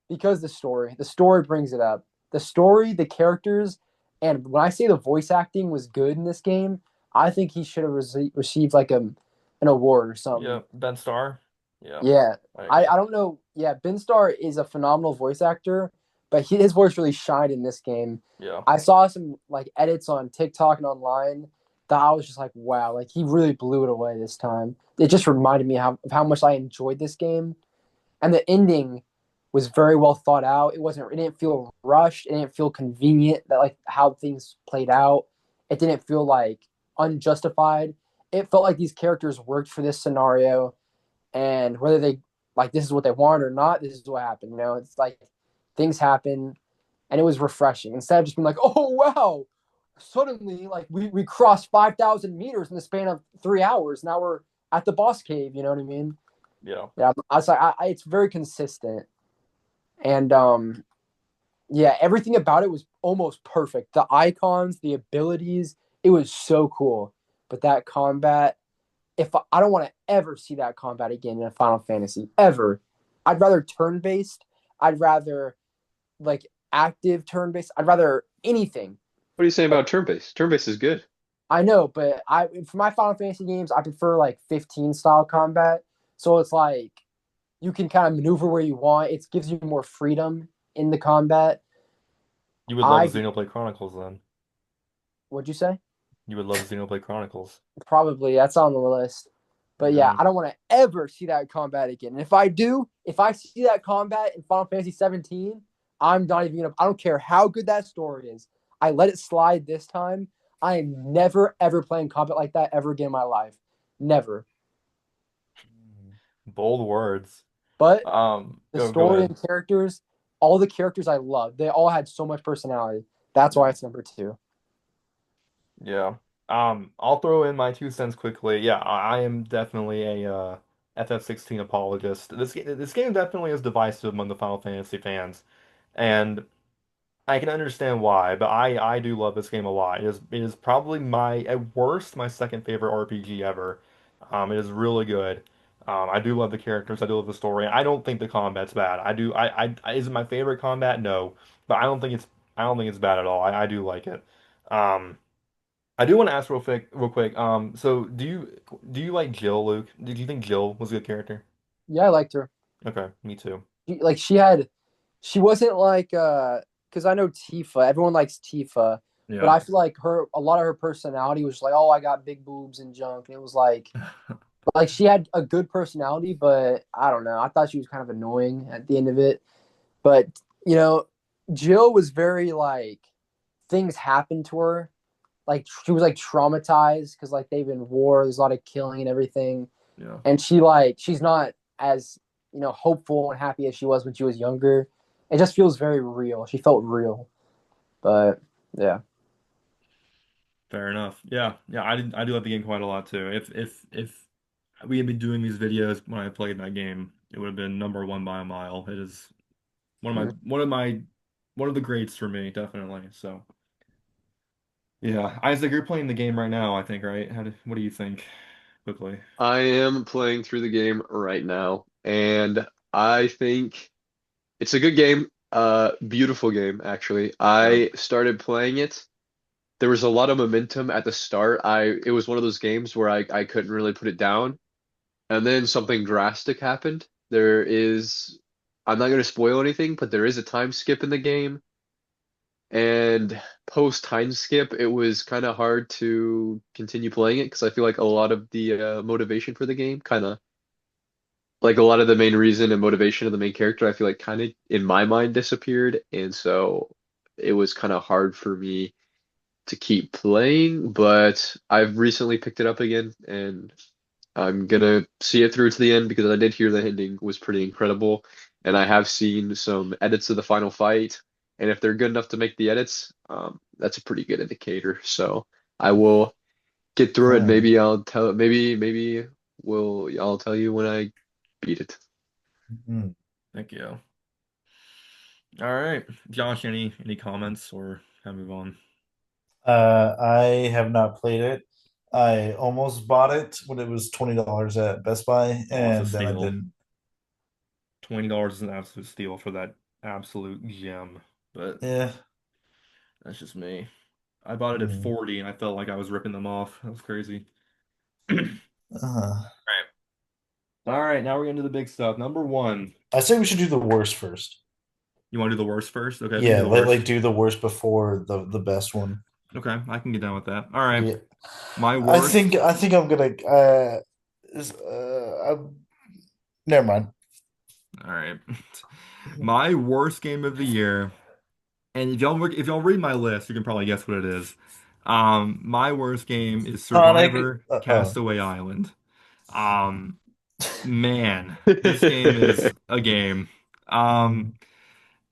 Speaker 4: because the story brings it up. The story, the characters, and when I say the voice acting was good in this game, I think he should have received like an award or
Speaker 1: Yeah,
Speaker 4: something.
Speaker 1: Ben Starr. Yeah,
Speaker 4: Yeah,
Speaker 1: I
Speaker 4: I
Speaker 1: agree.
Speaker 4: I don't know. Yeah, Ben Starr is a phenomenal voice actor, but his voice really shined in this game.
Speaker 1: Yeah.
Speaker 4: I saw some like edits on TikTok and online that I was just like, wow, like he really blew it away this time. It just reminded me of how much I enjoyed this game, and the ending was very well thought out. It didn't feel rushed. It didn't feel convenient that like how things played out. It didn't feel like unjustified. It felt like these characters worked for this scenario and whether they like this is what they want or not, this is what happened. It's like things happen, and it was refreshing instead of just being like, oh wow, suddenly like we crossed 5,000 meters in the span of 3 hours. Now we're at the boss cave. You know what I mean?
Speaker 1: Yeah.
Speaker 4: Yeah, I was like, it's very consistent, and yeah, everything about it was almost perfect. The icons, the abilities, it was so cool. But that combat, if I don't want to ever see that combat again in a Final Fantasy ever. I'd rather turn based. I'd rather like active turn based. I'd rather anything.
Speaker 3: What are you saying
Speaker 4: But
Speaker 3: about turn-based? Turn-based is good.
Speaker 4: I know, but I for my Final Fantasy games, I prefer like 15 style combat. So it's like you can kind of maneuver where you want. It gives you more freedom in the combat.
Speaker 1: You would love
Speaker 4: I
Speaker 1: Xenoblade Chronicles then.
Speaker 4: What'd you say?
Speaker 1: You would love Xenoblade Chronicles.
Speaker 4: Probably that's on the list. But yeah,
Speaker 1: Yeah.
Speaker 4: I don't want to ever see that combat again. And if I do, if I see that combat in Final Fantasy 17, I'm not even gonna. I don't care how good that story is. I let it slide this time. I am never ever playing combat like that ever again in my life. Never.
Speaker 1: Bold words.
Speaker 4: But the
Speaker 1: Go
Speaker 4: story
Speaker 1: ahead.
Speaker 4: and characters, all the characters I love, they all had so much personality. That's why
Speaker 1: Yeah.
Speaker 4: it's number two.
Speaker 1: Yeah. I'll throw in my 2 cents quickly. Yeah, I am definitely a FF16 apologist. This game definitely is divisive among the Final Fantasy fans, and I can understand why, but I do love this game a lot. It is probably my at worst my second favorite RPG ever. It is really good. I do love the characters. I do love the story. I don't think the combat's bad. I do. Is it my favorite combat? No, but I don't think it's bad at all. I do like it. Um, I do want to ask real quick, real quick. So do you like Jill, Luke? Did you think Jill was a good character?
Speaker 4: Yeah, I liked her.
Speaker 1: Okay, me too.
Speaker 4: Like she wasn't like because I know Tifa, everyone likes Tifa, but
Speaker 1: Yeah.
Speaker 4: I feel like a lot of her personality was like, oh, I got big boobs and junk, and it was like she had a good personality, but I don't know, I thought she was kind of annoying at the end of it. But you know, Jill was very like things happened to her, like she was like traumatized because like they've been war, there's a lot of killing and everything,
Speaker 1: Yeah.
Speaker 4: and she's not as hopeful and happy as she was when she was younger. It just feels very real. She felt real, but yeah.
Speaker 1: Fair enough. Yeah, yeah, I do like the game quite a lot too. If we had been doing these videos when I played that game, it would have been number one by a mile. It is one of the greats for me, definitely. So yeah, Isaac, you're playing the game right now, I think, right? What do you think? Quickly.
Speaker 3: I am playing through the game right now, and I think it's a good game. Beautiful game, actually.
Speaker 1: Yeah.
Speaker 3: I started playing it. There was a lot of momentum at the start. It was one of those games where I couldn't really put it down. And then something drastic happened. I'm not going to spoil anything, but there is a time skip in the game. And post time skip, it was kind of hard to continue playing it because I feel like a lot of the motivation for the game, kind of like a lot of the main reason and motivation of the main character, I feel like kind of in my mind disappeared. And so it was kind of hard for me to keep playing, but I've recently picked it up again and I'm gonna see it through to the end because I did hear the ending was pretty incredible, and I have seen some edits of the final fight, and if they're good enough to make the edits, that's a pretty good indicator. So I will get through it.
Speaker 2: Hmm.
Speaker 3: Maybe I'll tell you when I beat it.
Speaker 2: Hmm.
Speaker 1: Thank you. All right. Josh, any comments or can I move on?
Speaker 2: I have not played it. I almost bought it when it was $20 at Best Buy,
Speaker 1: Oh, it's a
Speaker 2: and then I
Speaker 1: steal.
Speaker 2: didn't.
Speaker 1: $20 is an absolute steal for that absolute gem. But
Speaker 2: Yeah.
Speaker 1: that's just me. I bought it at
Speaker 2: Hmm.
Speaker 1: 40 and I felt like I was ripping them off. That was crazy. All
Speaker 2: Uh,
Speaker 1: right. All right, now we're getting to the big stuff. Number one.
Speaker 2: I say we should do the worst first.
Speaker 1: You want to do the worst first? Okay, we can do
Speaker 2: Yeah,
Speaker 1: the
Speaker 2: like
Speaker 1: worst.
Speaker 2: do the worst before the best one.
Speaker 1: Okay, I can get down with that. All right.
Speaker 2: Yeah.
Speaker 1: My
Speaker 2: I think
Speaker 1: worst.
Speaker 2: I think I'm gonna never mind.
Speaker 1: All right. My worst game of the year. And if y'all read my list, you can probably guess what it is. My worst game is
Speaker 2: Sonic.
Speaker 1: Survivor Castaway Island. Um, Man, this game is a game. Um,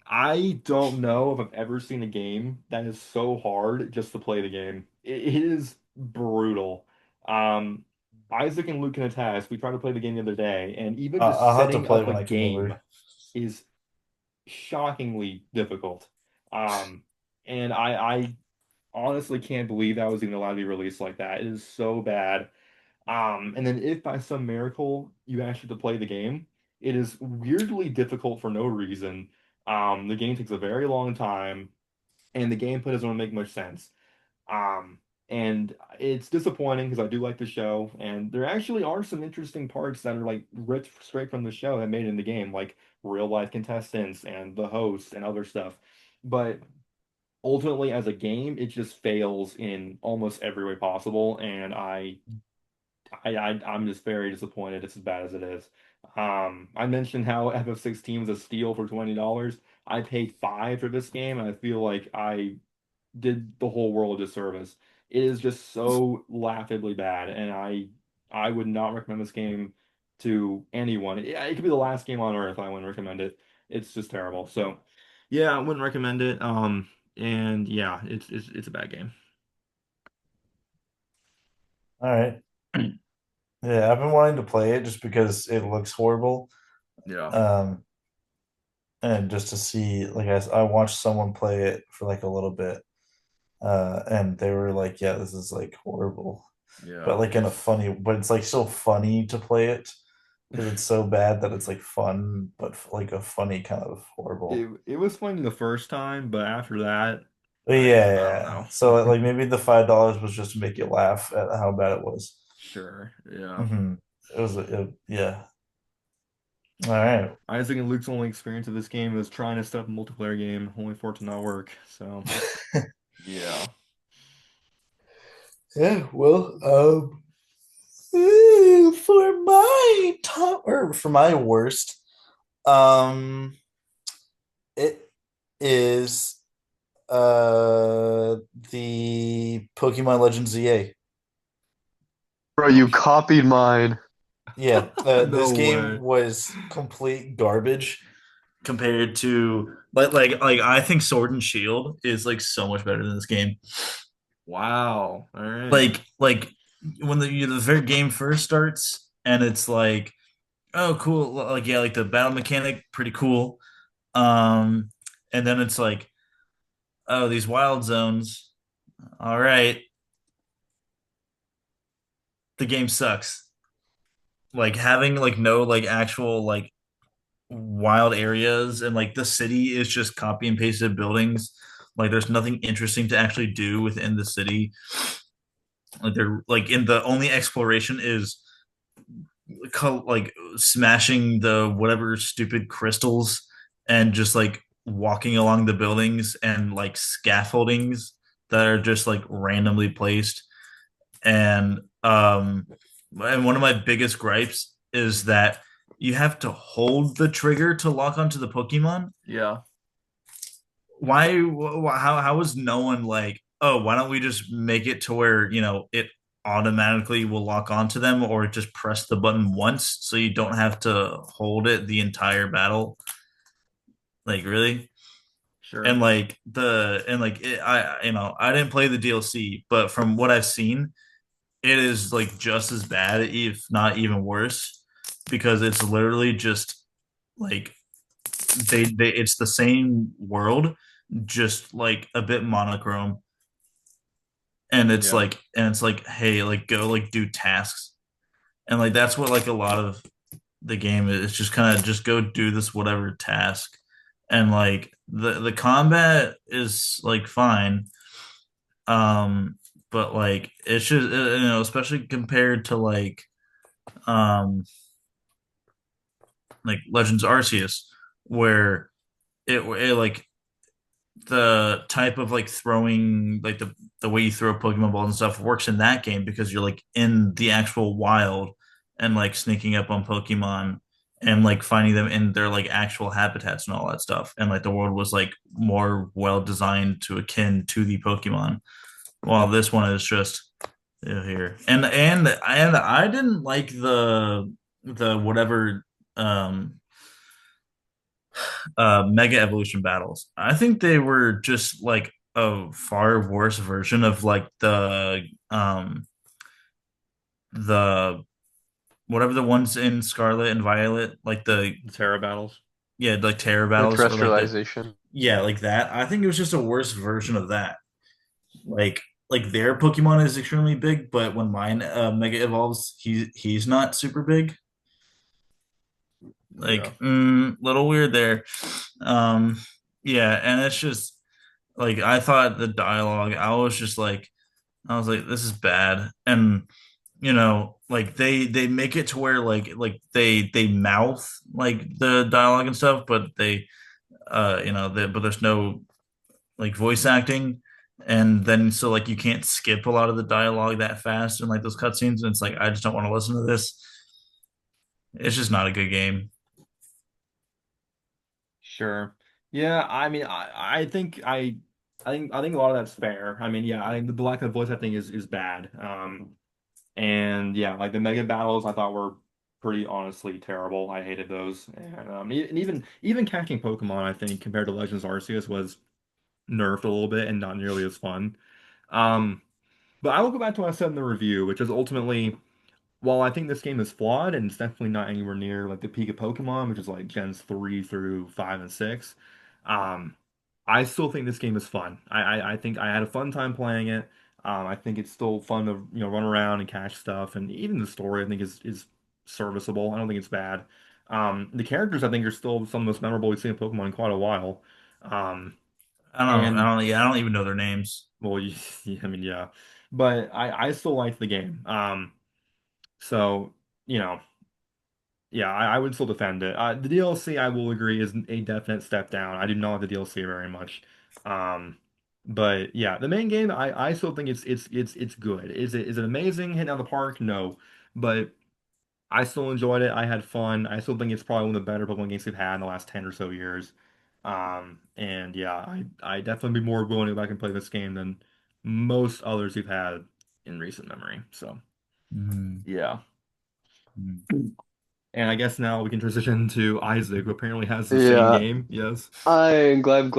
Speaker 1: I don't know if I've ever seen a game that is so hard just to play the game. It is brutal. Um, Isaac and Luke can attest. We tried to play the game the other day, and even just
Speaker 2: I'll have to
Speaker 1: setting
Speaker 2: play
Speaker 1: up
Speaker 2: when
Speaker 1: a
Speaker 2: I come
Speaker 1: game
Speaker 2: over.
Speaker 1: is shockingly difficult. Um, and I honestly can't believe that was even allowed to be released like that. It is so bad. And then if by some miracle you actually have to play the game, it is weirdly difficult for no reason. The game takes a very long time, and the gameplay doesn't really make much sense. Um, and it's disappointing because I do like the show, and there actually are some interesting parts that are like ripped straight from the show that made it in the game, like real life contestants and the host and other stuff. But ultimately, as a game, it just fails in almost every way possible, and I'm just very disappointed it's as bad as it is. I mentioned how FF16 was a steal for $20. I paid 5 for this game, and I feel like I did the whole world a disservice. It is just so laughably bad, and I would not recommend this game to anyone. It could be the last game on earth. I wouldn't recommend it. It's just terrible. So, yeah, I wouldn't recommend it. And yeah, it's a bad game.
Speaker 2: All right. Yeah, I've been wanting to play it just because it looks horrible.
Speaker 1: Yeah.
Speaker 2: Um, and just to see, like I watched someone play it for like a little bit, and they were like, "Yeah, this is like horrible," but
Speaker 1: Yeah,
Speaker 2: like in a funny, but it's like so funny to play it because it's so bad that it's like fun, but like a funny kind of horrible.
Speaker 1: it was funny the first time, but after that,
Speaker 2: But
Speaker 1: I
Speaker 2: yeah,
Speaker 1: don't
Speaker 2: yeah. So
Speaker 1: know.
Speaker 2: like maybe the $5 was just to make you laugh at how bad it was.
Speaker 1: Sure, yeah.
Speaker 2: Hmm. Yeah. All right.
Speaker 1: Isaac and Luke's only experience of this game is trying to set up a multiplayer game, only for it to not work. So, yeah.
Speaker 2: Yeah, well, for my top or for my worst, um, it is the Pokemon Legends ZA.
Speaker 3: Bro, you copied mine.
Speaker 2: Yeah, this
Speaker 1: No
Speaker 2: game
Speaker 1: way.
Speaker 2: was complete garbage compared to like I think Sword and Shield is like so much better than this game.
Speaker 1: Wow. All right.
Speaker 2: Like when the very game first starts, and it's like, oh, cool. Like, yeah, like the battle mechanic, pretty cool. Um, and then it's like, oh, these wild zones. All right, the game sucks. Like having like no like actual like wild areas, and like the city is just copy and pasted buildings. Like there's nothing interesting to actually do within the city. Like they're like in the only exploration is like smashing the whatever stupid crystals and just like walking along the buildings and like scaffoldings that are just like randomly placed. And one of my biggest gripes is that you have to hold the trigger to lock onto the Pokemon.
Speaker 1: Yeah.
Speaker 2: Why? How is no one like, oh, why don't we just make it to where it automatically will lock onto them, or just press the button once so you don't have to hold it the entire battle? Like, really?
Speaker 1: Sure.
Speaker 2: I didn't play the DLC, but from what I've seen, it is like just as bad, if not even worse, because it's literally just like they it's the same world, just like a bit monochrome, and
Speaker 1: Yeah.
Speaker 2: it's like, hey, like go like do tasks, and like that's what like a lot of the game is. It's just kind of just go do this whatever task, and like the combat is like fine, um, but like it's just especially compared to um like Legends Arceus, where it like the type of like throwing, like the way you throw Pokemon balls and stuff works in that game, because you're like in the actual wild and like sneaking up on Pokemon and like finding them in their like actual habitats and all that stuff. And like the world was like more well designed to akin to the Pokemon. While this one is just here. And I didn't like the whatever mega evolution battles. I think they were just like a far worse version of like the whatever the ones in Scarlet and Violet, like the,
Speaker 1: The Terra battles.
Speaker 2: yeah, like terror
Speaker 3: The
Speaker 2: battles, or like the,
Speaker 3: terrestrialization.
Speaker 2: yeah, like that. I think it was just a worse version of that. Like their Pokemon is extremely big, but when mine mega evolves, he's not super big.
Speaker 1: Yeah.
Speaker 2: Like, little weird there. Um, yeah, and it's just like I thought the dialogue, I was like, this is bad. And like they make it to where like they mouth like the dialogue and stuff, but but there's no like voice acting. And then so like you can't skip a lot of the dialogue that fast and like those cutscenes, and it's like I just don't want to listen to this. It's just not a good game.
Speaker 1: Sure. Yeah, I mean, I think a lot of that's fair. I mean, yeah, I think the lack of voice acting is bad. And yeah, like the mega battles, I thought were pretty honestly terrible. I hated those, and even catching Pokemon, I think compared to Legends Arceus was nerfed a little bit and not nearly as fun. Um, but I will go back to what I said in the review, which is ultimately, while I think this game is flawed and it's definitely not anywhere near like the peak of Pokemon, which is like Gens 3 through 5 and 6, um, I still think this game is fun. I think I had a fun time playing it. I think it's still fun to run around and catch stuff, and even the story I think is serviceable. I don't think it's bad. The characters I think are still some of the most memorable we've seen in Pokemon in quite a while. Um, and
Speaker 2: Yeah, I don't even know their names.
Speaker 1: well, I mean, yeah, but I still like the game. So, you know, yeah, I would still defend it. The DLC, I will agree, is a definite step down. I do not like the DLC very much. Um, but yeah, the main game, I still think it's good. Is it amazing? Hitting out of the park? No, but I still enjoyed it. I had fun. I still think it's probably one of the better Pokemon games we've had in the last 10 or so years. And yeah, I definitely be more willing to go back and play this game than most others we've had in recent memory. So
Speaker 2: Mm-hmm.
Speaker 1: yeah. And I guess now we can transition to Isaac, who apparently has the same
Speaker 3: Yeah,
Speaker 1: game. Yes.
Speaker 3: I'm glad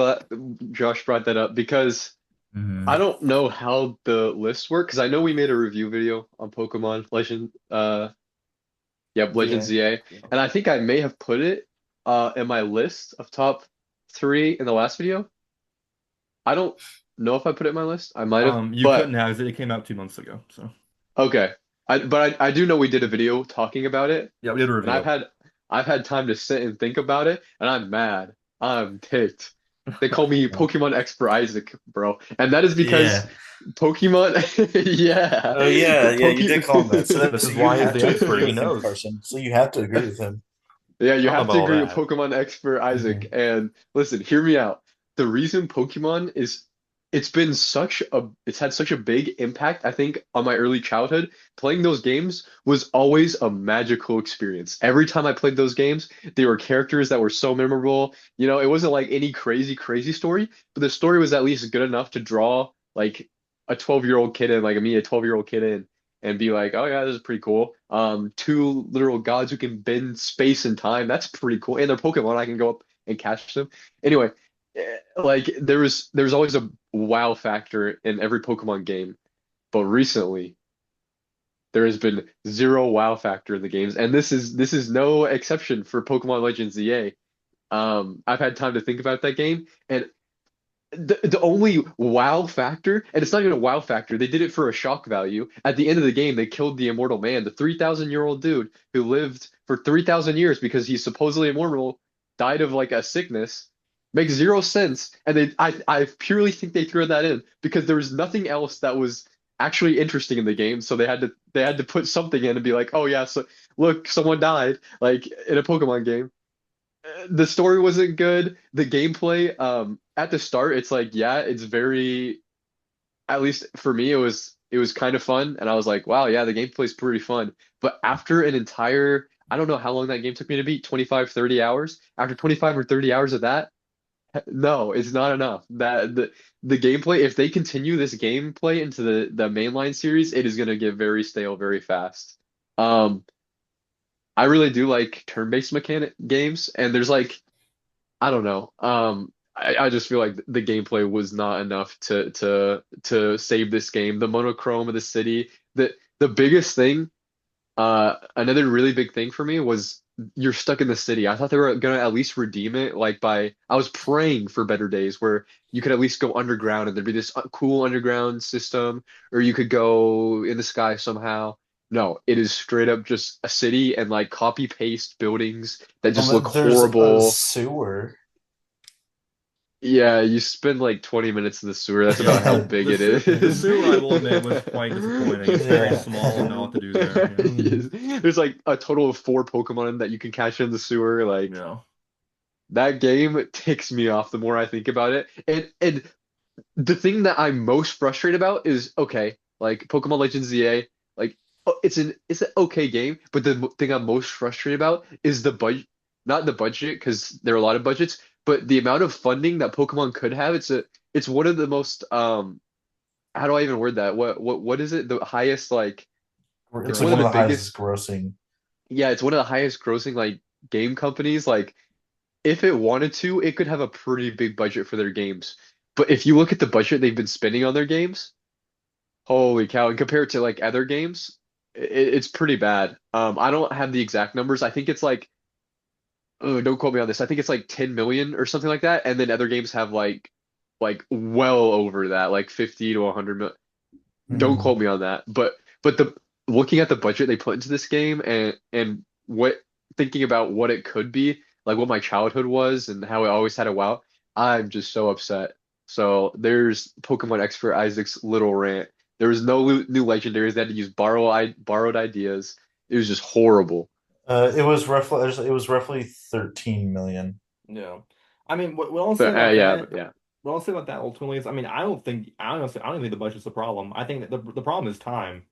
Speaker 3: Josh brought that up because
Speaker 2: Hmm.
Speaker 3: I don't know how the lists work because I know we made a review video on Pokemon Legend. Yep, Legend
Speaker 1: ZA.
Speaker 3: ZA,
Speaker 1: Yeah.
Speaker 3: and I think I may have put it in my list of top three in the last video. I don't know if I put it in my list. I might have,
Speaker 1: You couldn't
Speaker 3: but
Speaker 1: have, it came out 2 months ago. So
Speaker 3: okay. I do know we did a video talking about it,
Speaker 1: yeah, we did a
Speaker 3: and
Speaker 1: review.
Speaker 3: I've had time to sit and think about it, and I'm mad. I'm ticked. They call me Pokemon Expert Isaac, bro, and that is because
Speaker 2: Yeah.
Speaker 3: Pokemon. Yeah,
Speaker 2: Oh yeah, yeah, you did call him that. So
Speaker 1: This
Speaker 2: so
Speaker 1: is
Speaker 2: you
Speaker 1: why he's
Speaker 2: have
Speaker 1: the
Speaker 2: to
Speaker 1: expert.
Speaker 2: agree
Speaker 1: He
Speaker 2: with him,
Speaker 1: knows.
Speaker 2: Carson. So you have to agree with him.
Speaker 3: Yeah,
Speaker 1: I
Speaker 3: you
Speaker 1: don't know
Speaker 3: have
Speaker 1: about
Speaker 3: to
Speaker 1: all
Speaker 3: agree with
Speaker 1: that.
Speaker 3: Pokemon expert Isaac.
Speaker 2: Mhm.
Speaker 3: And listen, hear me out. The reason Pokemon is it's had such a big impact, I think, on my early childhood. Playing those games was always a magical experience. Every time I played those games, they were characters that were so memorable. You know, it wasn't like any crazy, crazy story, but the story was at least good enough to draw like a 12-year-old kid in, like me, a 12-year-old kid in and be like, oh yeah, this is pretty cool. Two literal gods who can bend space and time. That's pretty cool. And they're Pokemon. I can go up and catch them. Anyway, like there's always a wow factor in every Pokemon game, but recently there has been zero wow factor in the games, and this is no exception for Pokemon Legends ZA. I've had time to think about that game, and the only wow factor, and it's not even a wow factor, they did it for a shock value. At the end of the game, they killed the immortal man, the 3,000-year-old dude who lived for 3,000 years because he's supposedly immortal, died of like a sickness. Makes zero sense. And I purely think they threw that in because there was nothing else that was actually interesting in the game. So they had to put something in and be like, oh yeah, so look, someone died, like in a Pokemon game. The story wasn't good. The gameplay, at the start, it's like, yeah, it's very, at least for me, it was kind of fun, and I was like, wow, yeah, the gameplay's pretty fun. But after an entire, I don't know how long that game took me to beat, 25, 30 hours. After 25 or 30 hours of that, no, it's not enough. That the gameplay, if they continue this gameplay into the mainline series, it is gonna get very stale very fast. Um, I really do like turn-based mechanic games, and there's like I don't know. I just feel like the gameplay was not enough to save this game. The monochrome of the city, the biggest thing, another really big thing for me was you're stuck in the city. I thought they were gonna at least redeem it, like by I was praying for better days where you could at least go underground and there'd be this cool underground system, or you could go in the sky somehow. No, it is straight up just a city and like copy paste buildings that
Speaker 2: Oh,
Speaker 3: just look
Speaker 2: but there's a
Speaker 3: horrible.
Speaker 2: sewer.
Speaker 3: Yeah, you spend like 20 minutes in the sewer. That's about how
Speaker 2: Yeah.
Speaker 3: big
Speaker 1: The
Speaker 3: it
Speaker 1: sewer, the
Speaker 3: is.
Speaker 1: sewer, I will admit, was quite disappointing. It's very
Speaker 2: Yeah.
Speaker 1: small and not what to do there. Yeah.
Speaker 2: Mhm.
Speaker 3: There's like a total of four Pokemon that you can catch in the sewer. Like
Speaker 1: Yeah.
Speaker 3: that game ticks me off the more I think about it. And the thing that I'm most frustrated about is okay, like Pokemon Legends ZA, like it's an okay game, but the thing I'm most frustrated about is the budget, not the budget because there are a lot of budgets, but the amount of funding that Pokemon could have. It's one of the most how do I even word that? What is it? The highest like
Speaker 2: It's
Speaker 3: it's
Speaker 2: like
Speaker 3: one of
Speaker 2: one
Speaker 3: the
Speaker 2: of the highest
Speaker 3: biggest.
Speaker 2: grossing.
Speaker 3: Yeah, it's one of the highest grossing like game companies. Like if it wanted to, it could have a pretty big budget for their games. But if you look at the budget they've been spending on their games, holy cow, and compared to like other games, it's pretty bad. I don't have the exact numbers. I think it's like, oh, don't quote me on this. I think it's like 10 million or something like that. And then other games have like well over that, like 50 to 100 million. Don't
Speaker 2: Mhm.
Speaker 3: quote me on that. But the looking at the budget they put into this game and what thinking about what it could be, like what my childhood was and how it always had a wow, I'm just so upset. So there's Pokemon expert Isaac's little rant. There was no new legendaries. They had to use borrowed ideas. It was just horrible.
Speaker 2: It was roughly 13 million.
Speaker 1: Yeah. I mean, what I'll say
Speaker 3: But
Speaker 1: about
Speaker 3: yeah,
Speaker 1: that,
Speaker 3: but yeah.
Speaker 1: what I'll say about that ultimately is, I mean, I don't think the budget's the problem. I think that the problem is time.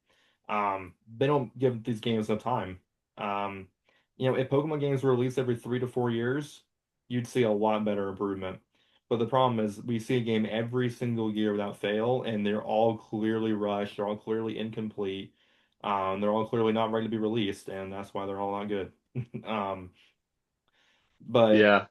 Speaker 1: They don't give these games enough time. Um, if Pokemon games were released every 3 to 4 years, you'd see a lot better improvement. But the problem is we see a game every single year without fail, and they're all clearly rushed, they're all clearly incomplete, they're all clearly not ready to be released, and that's why they're all not good. Um, but
Speaker 3: Yeah.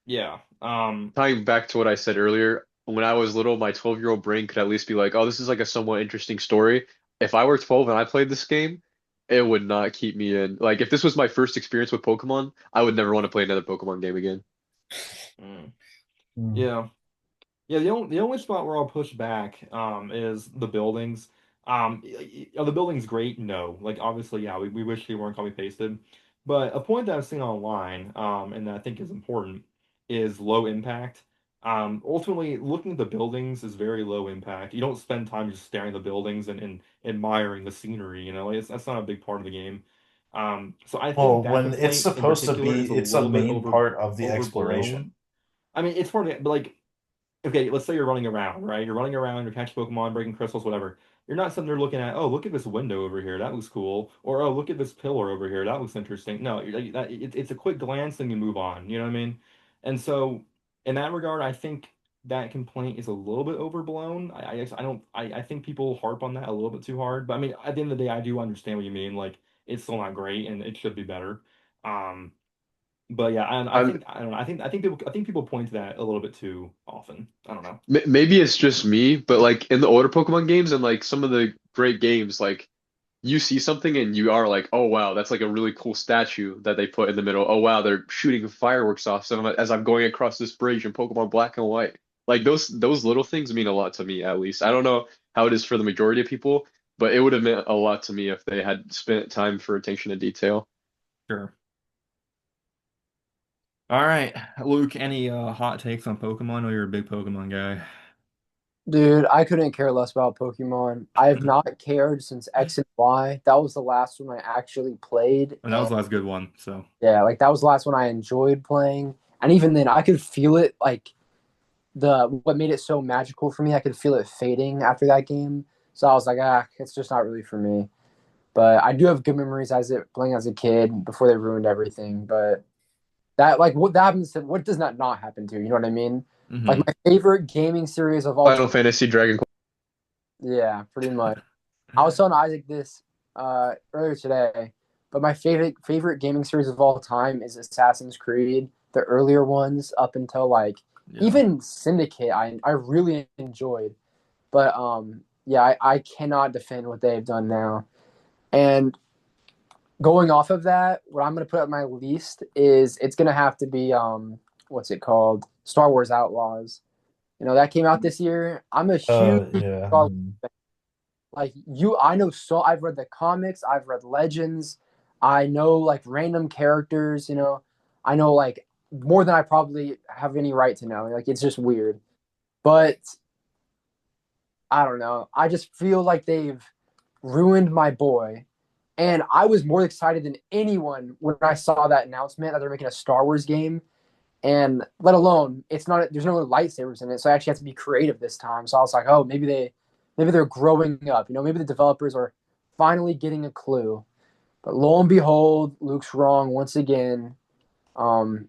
Speaker 1: yeah.
Speaker 3: Tying back to what I said earlier, when I was little, my 12-year-old brain could at least be like, oh, this is like a somewhat interesting story. If I were 12 and I played this game, it would not keep me in. Like if this was my first experience with Pokemon, I would never want to play another Pokemon game again.
Speaker 1: Mm.
Speaker 2: Hmm.
Speaker 1: Yeah. Yeah, the only spot where I'll push back is the buildings. Are the buildings great? No. Like obviously, yeah, we wish they weren't copy pasted. But a point that I've seen online, and that I think is important, is low impact. Ultimately, looking at the buildings is very low impact. You don't spend time just staring at the buildings and admiring the scenery, like, that's not a big part of the game. So I think
Speaker 2: Well,
Speaker 1: that
Speaker 2: when it's
Speaker 1: complaint in
Speaker 2: supposed to
Speaker 1: particular
Speaker 2: be,
Speaker 1: is a
Speaker 2: it's a
Speaker 1: little bit
Speaker 2: main part of the
Speaker 1: overblown.
Speaker 2: exploration.
Speaker 1: I mean, it's part of it, but like okay, let's say you're running around, right? You're running around, you're catching Pokemon, breaking crystals, whatever. You're not sitting there looking at, oh, look at this window over here, that looks cool, or oh, look at this pillar over here, that looks interesting. No, it's a quick glance and you move on. You know what I mean? And so, in that regard, I think that complaint is a little bit overblown. I don't, I think people harp on that a little bit too hard. But I mean, at the end of the day, I do understand what you mean. Like, it's still not great, and it should be better. Um, but yeah, I
Speaker 3: I'm
Speaker 1: think I don't know. I think people point to that a little bit too often. I don't know.
Speaker 3: maybe it's just me, but like in the older Pokemon games and like some of the great games, like you see something and you are like, oh wow, that's like a really cool statue that they put in the middle. Oh wow, they're shooting fireworks off as I'm going across this bridge in Pokemon Black and White. Like those little things mean a lot to me at least. I don't know how it is for the majority of people, but it would have meant a lot to me if they had spent time for attention to detail.
Speaker 1: Sure. All right, Luke. Any hot takes on Pokemon? I know you're a big Pokemon guy.
Speaker 4: Dude, I couldn't care less about Pokemon. I have not cared since X and Y. That was the last one I actually played,
Speaker 1: And that was
Speaker 4: and
Speaker 1: the last good one. So
Speaker 4: yeah, like that was the last one I enjoyed playing. And even then, I could feel it, like the what made it so magical for me. I could feel it fading after that game. So I was like, it's just not really for me. But I do have good memories as it playing as a kid before they ruined everything. But that like what that happens to what does that not happen to? You know what I mean? Like
Speaker 1: hmm
Speaker 4: my favorite gaming series of all
Speaker 3: Final
Speaker 4: time.
Speaker 3: Fantasy Dragon Quest.
Speaker 4: Yeah, pretty much. I was telling Isaac this earlier today, but my favorite gaming series of all time is Assassin's Creed, the earlier ones up until like
Speaker 1: yeah,
Speaker 4: even Syndicate. I really enjoyed, but yeah, I cannot defend what they've done now. And going off of that, what I'm gonna put at my least is it's gonna have to be what's it called? Star Wars Outlaws. That came out this year. I'm a huge
Speaker 2: Yeah.
Speaker 4: Star Wars fan. Like I know, so I've read the comics, I've read Legends, I know like random characters. I know like more than I probably have any right to know. Like it's just weird, but I don't know. I just feel like they've ruined my boy. And I was more excited than anyone when I saw that announcement that they're making a Star Wars game. And let alone it's not there's no lightsabers in it, so I actually have to be creative this time. So I was like, oh, maybe they're growing up. Maybe the developers are finally getting a clue. But lo and behold, Luke's wrong once again. Um,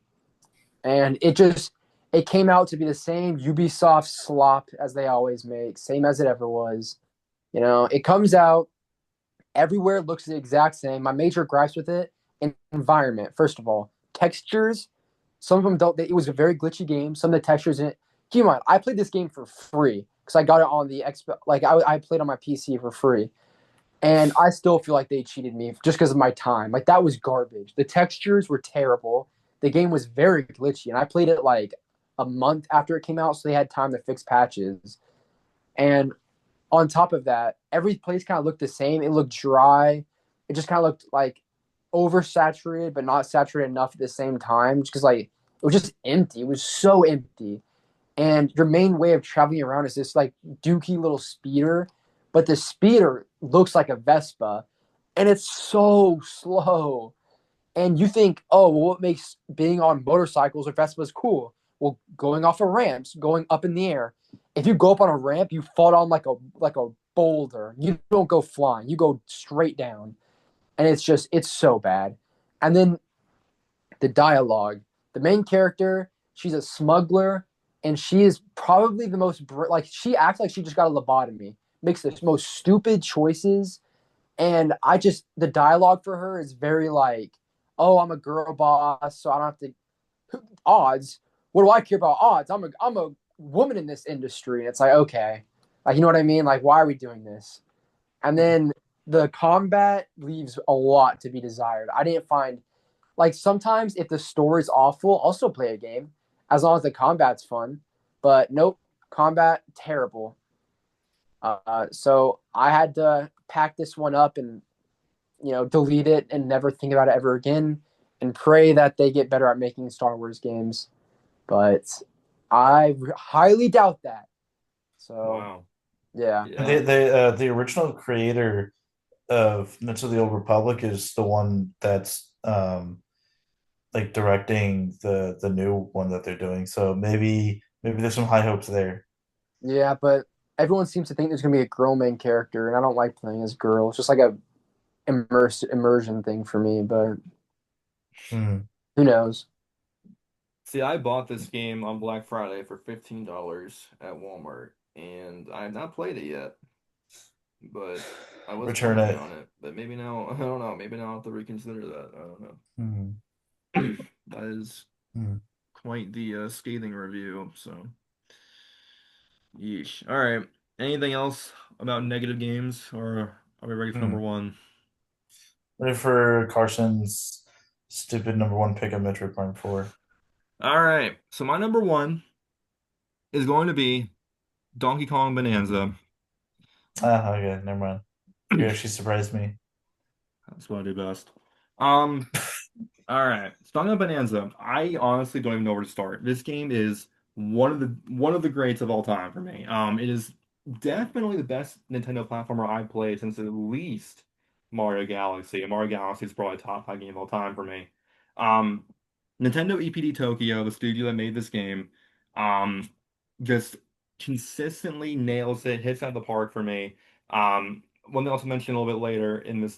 Speaker 4: and it came out to be the same Ubisoft slop as they always make, same as it ever was. It comes out everywhere, looks the exact same. My major gripes with it: environment. First of all, textures. Some of them don't. It was a very glitchy game. Some of the textures in it. Keep in mind, I played this game for free because I got it on the Xbox. Like I played on my PC for free, and I still feel like they cheated me just because of my time. Like that was garbage. The textures were terrible. The game was very glitchy, and I played it like a month after it came out, so they had time to fix patches. And on top of that, every place kind of looked the same. It looked dry. It just kind of looked like oversaturated, but not saturated enough at the same time. Just because like it was just empty. It was so empty. And your main way of traveling around is this like dookie little speeder, but the speeder looks like a Vespa, and it's so slow. And you think, oh, well, what makes being on motorcycles or Vespas cool? Well, going off of ramps, going up in the air. If you go up on a ramp, you fall down like a boulder. You don't go flying. You go straight down. And it's so bad. And then the dialogue. The main character, she's a smuggler, and she is probably the most like she acts like she just got a lobotomy. Makes the most stupid choices, and the dialogue for her is very like, oh, I'm a girl boss, so I don't have to odds. What do I care about odds? woman in this industry. And it's like, okay, like, you know what I mean? Like, why are we doing this? And then the combat leaves a lot to be desired. I didn't find, like, sometimes if the story's awful, I'll still play a game as long as the combat's fun. But nope, combat terrible. So I had to pack this one up and delete it and never think about it ever again, and pray that they get better at making Star Wars games. But I highly doubt that. So
Speaker 1: Wow.
Speaker 4: yeah,
Speaker 1: Yeah.
Speaker 2: The original creator of Knights of the Old Republic is the one that's like directing the new one that they're doing. So maybe there's some high hopes there.
Speaker 4: yeah, but everyone seems to think there's gonna be a girl main character, and I don't like playing as girl. It's just like a immersion thing for me. But
Speaker 2: Hmm.
Speaker 4: who knows?
Speaker 1: See, I bought this game on Black Friday for $15 at Walmart, and I have not played it yet. But I was
Speaker 2: Return
Speaker 1: planning
Speaker 2: it.
Speaker 1: on it. But maybe now, I don't know. Maybe now I'll have to reconsider that. I don't know.
Speaker 2: Hmm.
Speaker 1: That is
Speaker 2: Hmm.
Speaker 1: quite the scathing review. So, yeesh. All right. Anything else about negative games, or are we ready for number
Speaker 2: Hmm.
Speaker 1: one?
Speaker 2: Ready for Carson's stupid number one pick of Metroid Prime 4.
Speaker 1: All right. So my number one is going to be Donkey Kong Bonanza.
Speaker 2: Ah, okay, never mind. You actually surprised me.
Speaker 1: That's what I do best. All right. Stung of Bonanza. I honestly don't even know where to start. This game is one of the greats of all time for me. It is definitely the best Nintendo platformer I've played since at least Mario Galaxy. And Mario Galaxy is probably a top five game of all time for me. Um, Nintendo EPD Tokyo, the studio that made this game, um, just consistently nails it, hits out of the park for me. One thing I'll also mention a little bit later in this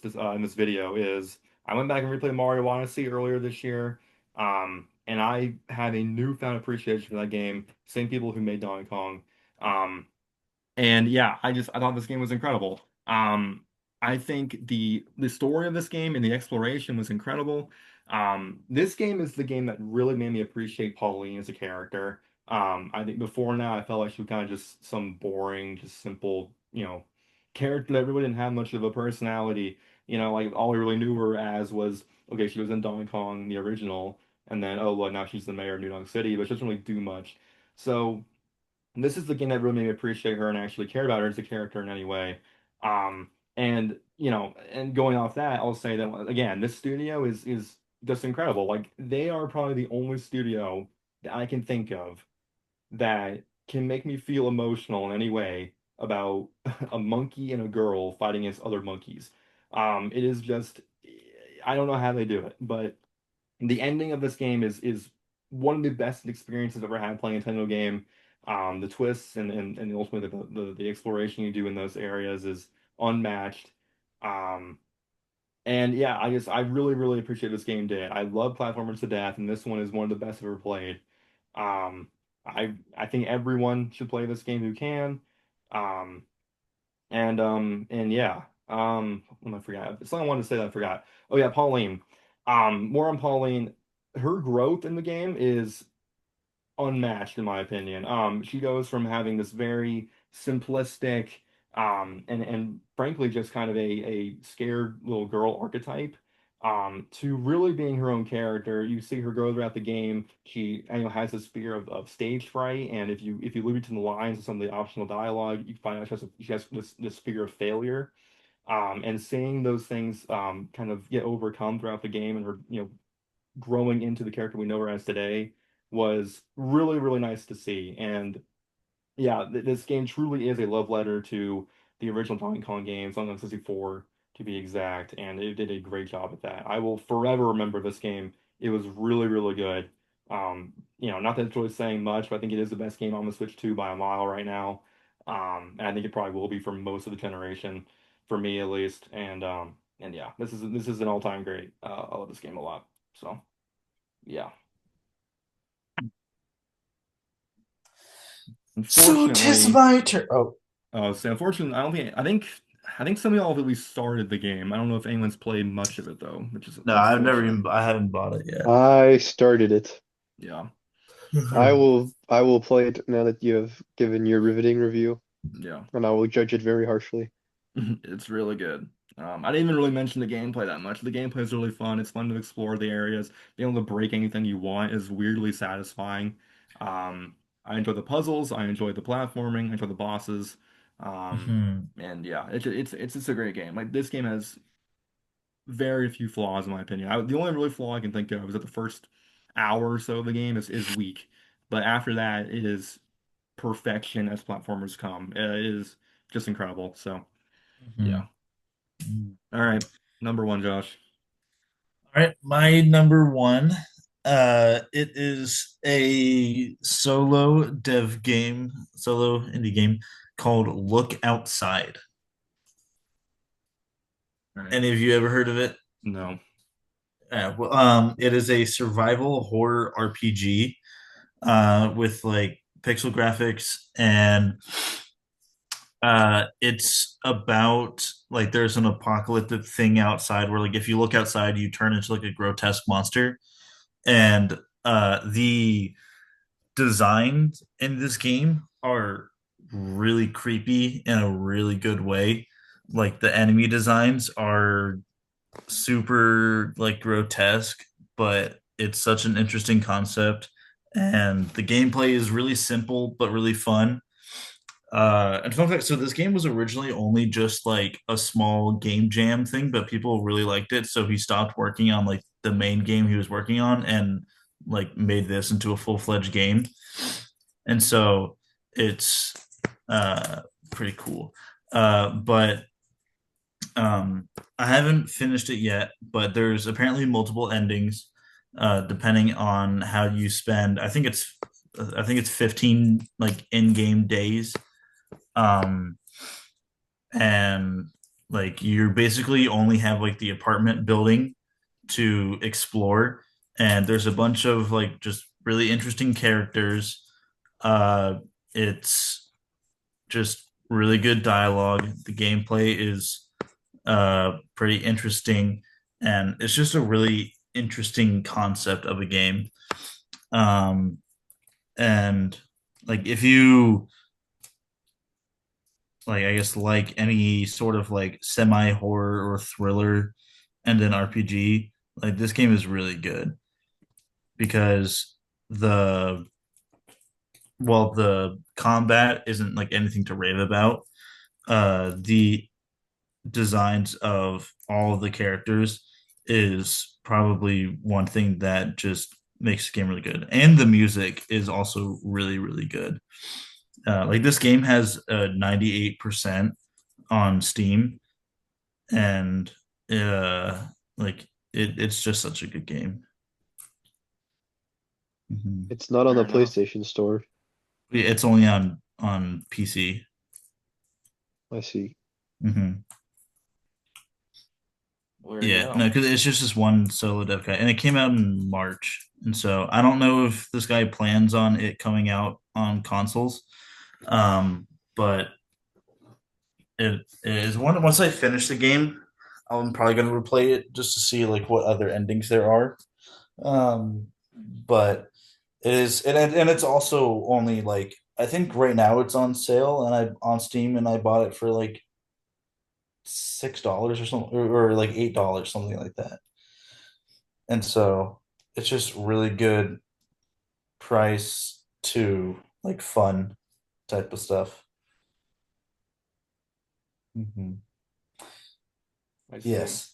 Speaker 1: video is I went back and replayed Mario Odyssey earlier this year, and I have a newfound appreciation for that game. Same people who made Donkey Kong. Um, and yeah, I thought this game was incredible. I think the story of this game and the exploration was incredible. This game is the game that really made me appreciate Pauline as a character. I think before now I felt like she was kind of just some boring, just simple, character that really didn't have much of a personality. Like all we really knew her as was okay, she was in Donkey Kong the original, and then oh well, now she's the mayor of New Donk City, but she doesn't really do much. So. And this is the game that really made me appreciate her and actually care about her as a character in any way. And going off that, I'll say that again, this studio is just incredible. Like they are probably the only studio that I can think of that can make me feel emotional in any way about a monkey and a girl fighting against other monkeys. It is just I don't know how they do it, but the ending of this game is one of the best experiences I've ever had playing a Nintendo game. The twists and ultimately the exploration you do in those areas is unmatched. Um, and yeah, I really really appreciate this game did. I love platformers to death, and this one is one of the best I've ever played. Um, I think everyone should play this game who can. Um, and yeah. What am I forgot? Something I wanted to say that I forgot. Oh yeah, Pauline. More on Pauline. Her growth in the game is unmatched in my opinion. She goes from having this very simplistic, and frankly just kind of a scared little girl archetype, to really being her own character. You see her grow throughout the game. She, has this fear of stage fright, and if you look into the lines of some of the optional dialogue, you find out she has this fear of failure. And seeing those things kind of get overcome throughout the game, and her, growing into the character we know her as today was really, really nice to see. And yeah, this game truly is a love letter to the original Donkey Kong games, on 64 to be exact, and it did a great job at that. I will forever remember this game. It was really, really good. Not that it's really saying much, but I think it is the best game on the Switch 2 by a mile right now. And I think it probably will be for most of the generation, for me at least. And yeah, this is an all-time great. I love this game a lot. So yeah.
Speaker 2: So tis
Speaker 1: Unfortunately,
Speaker 2: my turn. Oh,
Speaker 1: so unfortunately, I think some of y'all have at least started the game. I don't know if anyone's played much of it though, which is
Speaker 2: no,
Speaker 1: unfortunate.
Speaker 2: I haven't bought it yet.
Speaker 3: I started it.
Speaker 1: Yeah.
Speaker 3: I will play it now that you have given your riveting review,
Speaker 1: Yeah.
Speaker 3: and I will judge it very harshly.
Speaker 1: It's really good. I didn't even really mention the gameplay that much. The gameplay is really fun. It's fun to explore the areas. Being able to break anything you want is weirdly satisfying. I enjoy the puzzles. I enjoy the platforming. I enjoy the bosses.
Speaker 2: Mhm.
Speaker 1: And yeah, it's just a great game. Like this game has very few flaws in my opinion. The only really flaw I can think of is that the first hour or so of the game is weak, but after that, it is perfection as platformers come. It is just incredible. So yeah.
Speaker 2: Mhm. Mhm.
Speaker 1: All right, number one, Josh.
Speaker 2: All right, my number one. It is a solo indie game called Look Outside.
Speaker 1: All right.
Speaker 2: Any of you ever heard of it?
Speaker 1: No.
Speaker 2: It is a survival horror RPG with like pixel graphics, and it's about like there's an apocalyptic thing outside where like if you look outside, you turn into like a grotesque monster, and the designs in this game are really creepy in a really good way. Like the enemy designs are super like grotesque, but it's such an interesting concept. And the gameplay is really simple but really fun. And fun fact, so this game was originally only just like a small game jam thing, but people really liked it. So he stopped working on like the main game he was working on and like made this into a full-fledged game. And so it's uh pretty cool. But I haven't finished it yet, but there's apparently multiple endings, depending on how you spend. I think it's 15 like in-game days. Um, and like you basically only have like the apartment building to explore, and there's a bunch of like just really interesting characters. Uh, it's just really good dialogue. The gameplay is pretty interesting, and it's just a really interesting concept of a game. Um, and like if you like, I guess like any sort of like semi horror or thriller and an RPG, like this game is really good because the the combat isn't like anything to rave about. The designs of all of the characters is probably one thing that just makes the game really good. And the music is also really, really good. Like this game has 98% on Steam, and like it's just such a good game. Mhm.
Speaker 3: It's not on
Speaker 1: Fair
Speaker 3: the
Speaker 1: enough.
Speaker 3: PlayStation Store.
Speaker 2: It's only on PC.
Speaker 3: I see.
Speaker 2: Hmm.
Speaker 1: Well, there you
Speaker 2: Yeah, no,
Speaker 1: go.
Speaker 2: because it's just this one solo dev guy, and it came out in March, and so I don't know if this guy plans on it coming out on consoles. But it is one. Once I finish the game, I'm probably gonna replay it just to see like what other endings there are. But it is, and it's also only like I think right now it's on sale, and I on Steam, and I bought it for like $6 or something, or like $8, something like that. And so it's just really good price to like fun type of stuff. Hmm.
Speaker 1: I see.
Speaker 2: Yes.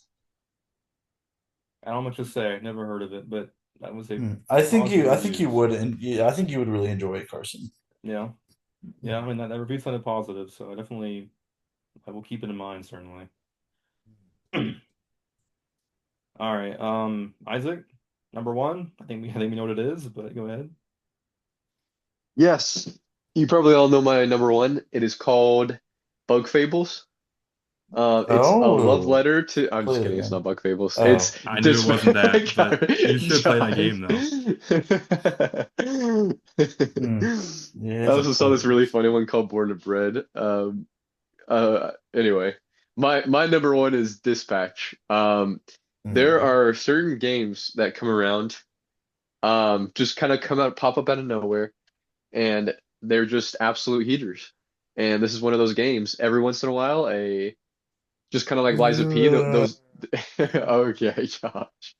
Speaker 1: I don't know much to say. Never heard of it, but that was a
Speaker 2: I
Speaker 1: positive
Speaker 2: think you
Speaker 1: reviews.
Speaker 2: would, and yeah, I think you would really enjoy it, Carson.
Speaker 1: Yeah. Yeah, I mean that review sounded positive, so I will keep it in mind certainly. All right. Isaac, number one. I think we know what it is, but go ahead.
Speaker 3: Yes, you probably all know my number one. It is called Bug Fables. It's a love
Speaker 2: Oh,
Speaker 3: letter to. I'm
Speaker 2: play
Speaker 3: just
Speaker 2: it
Speaker 3: kidding. It's
Speaker 2: again.
Speaker 3: not Bug Fables. It's
Speaker 2: Oh,
Speaker 1: I knew it
Speaker 3: this.
Speaker 1: wasn't that, but you should play that
Speaker 3: Guys.
Speaker 1: game though.
Speaker 2: hmm.
Speaker 3: I
Speaker 2: Yeah, to
Speaker 3: also saw
Speaker 2: play
Speaker 3: this really
Speaker 2: it.
Speaker 3: funny one called Born to Bread. Anyway, my number one is Dispatch. There
Speaker 2: Hmm.
Speaker 3: are certain games that come around just kind of pop up out of nowhere, and they're just absolute heaters. And this is one of those games. Every once in a while, a just kind of like Lies of P.
Speaker 2: Uh,
Speaker 3: Those okay, Josh.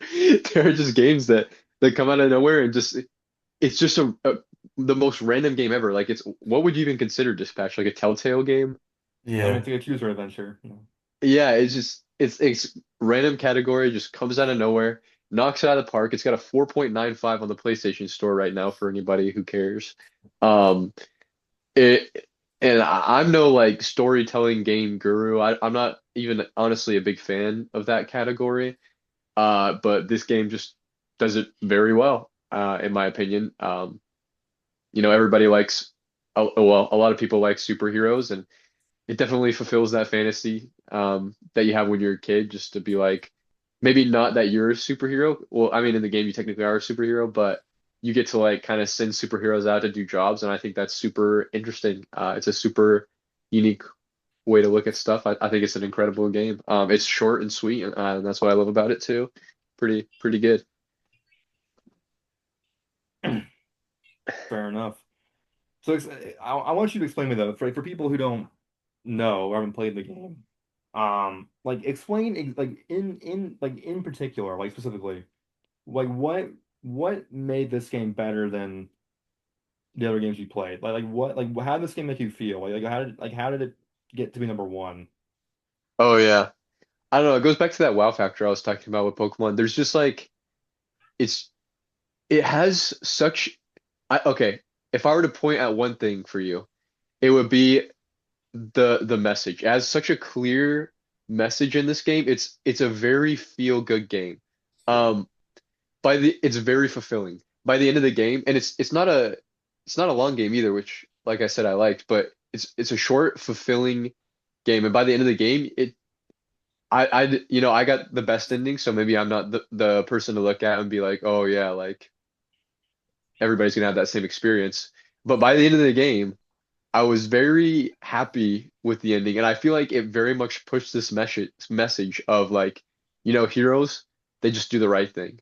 Speaker 3: There are just games that come out of nowhere and just it's just the most random game ever. Like it's what would you even consider Dispatch? Like a Telltale game?
Speaker 1: I mean,
Speaker 2: yeah.
Speaker 1: it's like a choose your adventure.
Speaker 3: Yeah, it's just it's random category, just comes out of nowhere, knocks it out of the park. It's got a 4.95 on the PlayStation Store right now for anybody who cares. Um, it and I'm no like storytelling game guru. I'm not even honestly a big fan of that category. But this game just does it very well, in my opinion. Everybody likes, well, a lot of people like superheroes, and it definitely fulfills that fantasy that you have when you're a kid, just to be like, maybe not that you're a superhero. Well, I mean, in the game, you technically are a superhero, but you get to like kind of send superheroes out to do jobs, and I think that's super interesting. It's a super unique way to look at stuff. I think it's an incredible game. It's short and sweet, and that's what I love about it too. Pretty good.
Speaker 1: Fair enough. So I want you to explain me though, for people who don't know or haven't played the game, like explain like in particular, like specifically, like what made this game better than the other games you played? How did this game make you feel? How did it get to be number one?
Speaker 3: Oh yeah. I don't know. It goes back to that wow factor I was talking about with Pokemon. There's just like it's it has such okay, if I were to point at one thing for you, it would be the message. It has such a clear message in this game. It's a very feel good game.
Speaker 1: Yeah.
Speaker 3: Um it's very fulfilling. By the end of the game, and it's not a long game either, which like I said I liked, but it's a short, fulfilling game. And by the end of the game, I got the best ending, so maybe I'm not the person to look at and be like, oh yeah, like everybody's gonna have that same experience. But by the end of the game, I was very happy with the ending, and I feel like it very much pushed this message of like, heroes, they just do the right thing.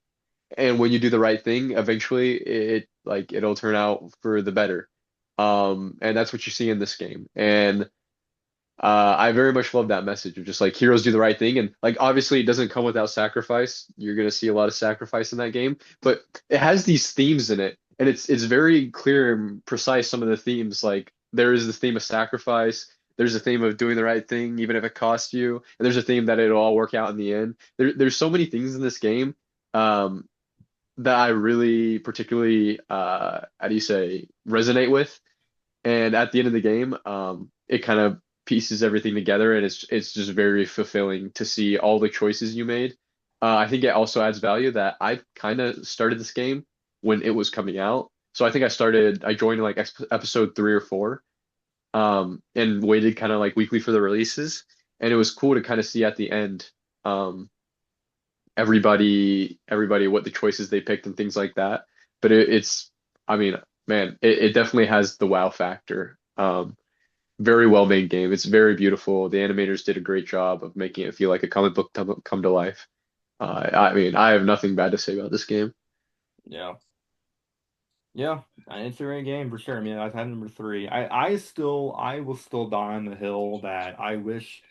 Speaker 3: And when you do the right thing, eventually it'll turn out for the better. And that's what you see in this game. And I very much love that message of just like heroes do the right thing. And like obviously it doesn't come without sacrifice. You're gonna see a lot of sacrifice in that game, but it has these themes in it. And it's very clear and precise some of the themes. Like there is the theme of sacrifice, there's a theme of doing the right thing, even if it costs you, and there's a theme that it'll all work out in the end. There's so many things in this game um that I really particularly how do you say resonate with. And at the end of the game, it kind of pieces everything together, and it's just very fulfilling to see all the choices you made. I think it also adds value that I kind of started this game when it was coming out, so I joined like episode 3 or 4, and waited kind of like weekly for the releases, and it was cool to kind of see at the end, um, everybody what the choices they picked and things like that. But it's, I mean, man, it definitely has the wow factor. Very well made game. It's very beautiful. The animators did a great job of making it feel like a comic book come to life. I mean, I have nothing bad to say about this game.
Speaker 1: Yeah. Yeah, it's a great game for sure. I mean, I've had number three. I will still die on the hill that I wish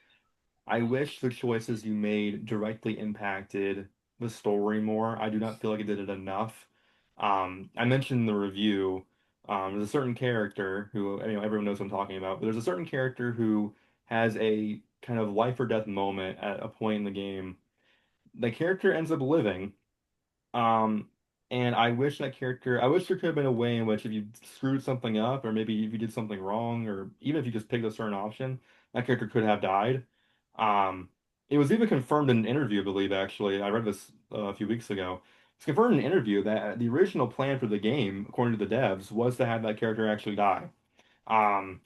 Speaker 1: the choices you made directly impacted the story more. I do not feel like it did it enough. I mentioned in the review, there's a certain character who, everyone knows what I'm talking about, but there's a certain character who has a kind of life or death moment at a point in the game. The character ends up living, um, and I wish there could have been a way in which if you screwed something up, or maybe if you did something wrong, or even if you just picked a certain option, that character could have died. Um, it was even confirmed in an interview, I believe, actually. I read this a few weeks ago. It's confirmed in an interview that the original plan for the game, according to the devs, was to have that character actually die. Um,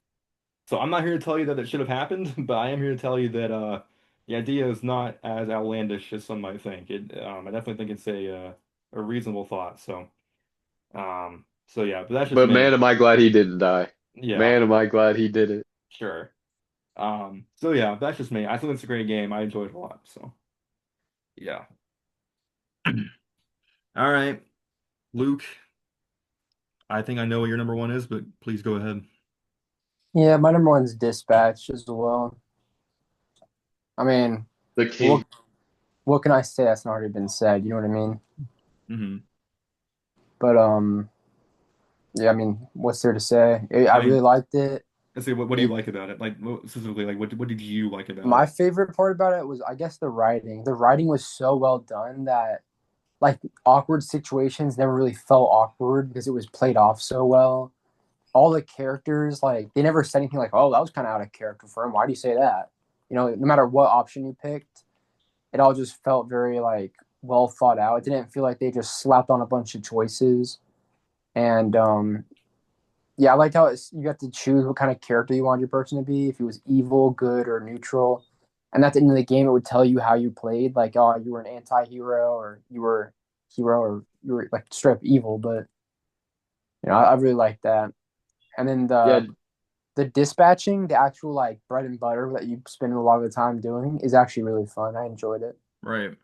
Speaker 1: so I'm not here to tell you that it should have happened, but I am here to tell you that the idea is not as outlandish as some might think. I definitely think it's a reasonable thought. So yeah, but that's just
Speaker 3: But man,
Speaker 1: me.
Speaker 3: am I glad he didn't die.
Speaker 1: Yeah,
Speaker 3: Man, am I glad he didn't.
Speaker 1: sure. So yeah, that's just me. I think it's a great game. I enjoyed it a lot. So yeah. All right. Luke, I think I know what your number one is, but please go ahead.
Speaker 6: Yeah, my number one's Dispatch as well. I mean,
Speaker 3: The
Speaker 6: what
Speaker 3: king.
Speaker 6: what can I say that's not already been said? You know what I mean?
Speaker 1: Hmm.
Speaker 6: But yeah, I mean, what's there to say? I
Speaker 1: I
Speaker 6: really
Speaker 1: mean,
Speaker 6: liked it.
Speaker 1: let's see, what do you
Speaker 6: It
Speaker 1: like about it? Like, specifically, like, what did you like about
Speaker 6: My
Speaker 1: it?
Speaker 6: favorite part about it was, I guess, the writing. The writing was so well done that like awkward situations never really felt awkward because it was played off so well. All the characters, like, they never said anything like, "Oh, that was kind of out of character for him. Why do you say that?" No matter what option you picked, it all just felt very like well thought out. It didn't feel like they just slapped on a bunch of choices. And yeah, I liked how you got to choose what kind of character you wanted your person to be, if he was evil, good, or neutral. And at the end of the game, it would tell you how you played, like, oh, you were an anti-hero, or you were hero, or you were like straight up evil. But I really liked that. And then
Speaker 3: Yeah,
Speaker 6: the dispatching, the actual like bread and butter that you spend a lot of the time doing, is actually really fun. I enjoyed it.
Speaker 1: Right.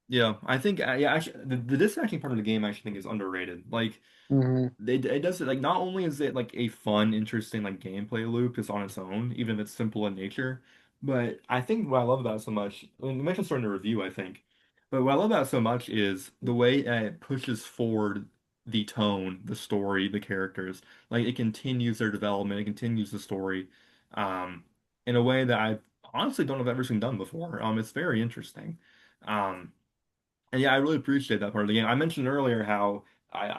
Speaker 1: Yeah, I think yeah, actually, the dispatching part of the game I actually think is underrated. Like,
Speaker 6: Hmm.
Speaker 1: it does it like not only is it like a fun, interesting like gameplay loop just on its own, even if it's simple in nature, but I think what I love about it so much, I mean, we mentioned starting to review, I think, but what I love about it so much is the way it pushes forward the tone, the story, the characters. Like it continues their development, it continues the story, um, in a way that I honestly don't have ever seen done before. It's very interesting. Um, and yeah, I really appreciate that part of the game. I mentioned earlier how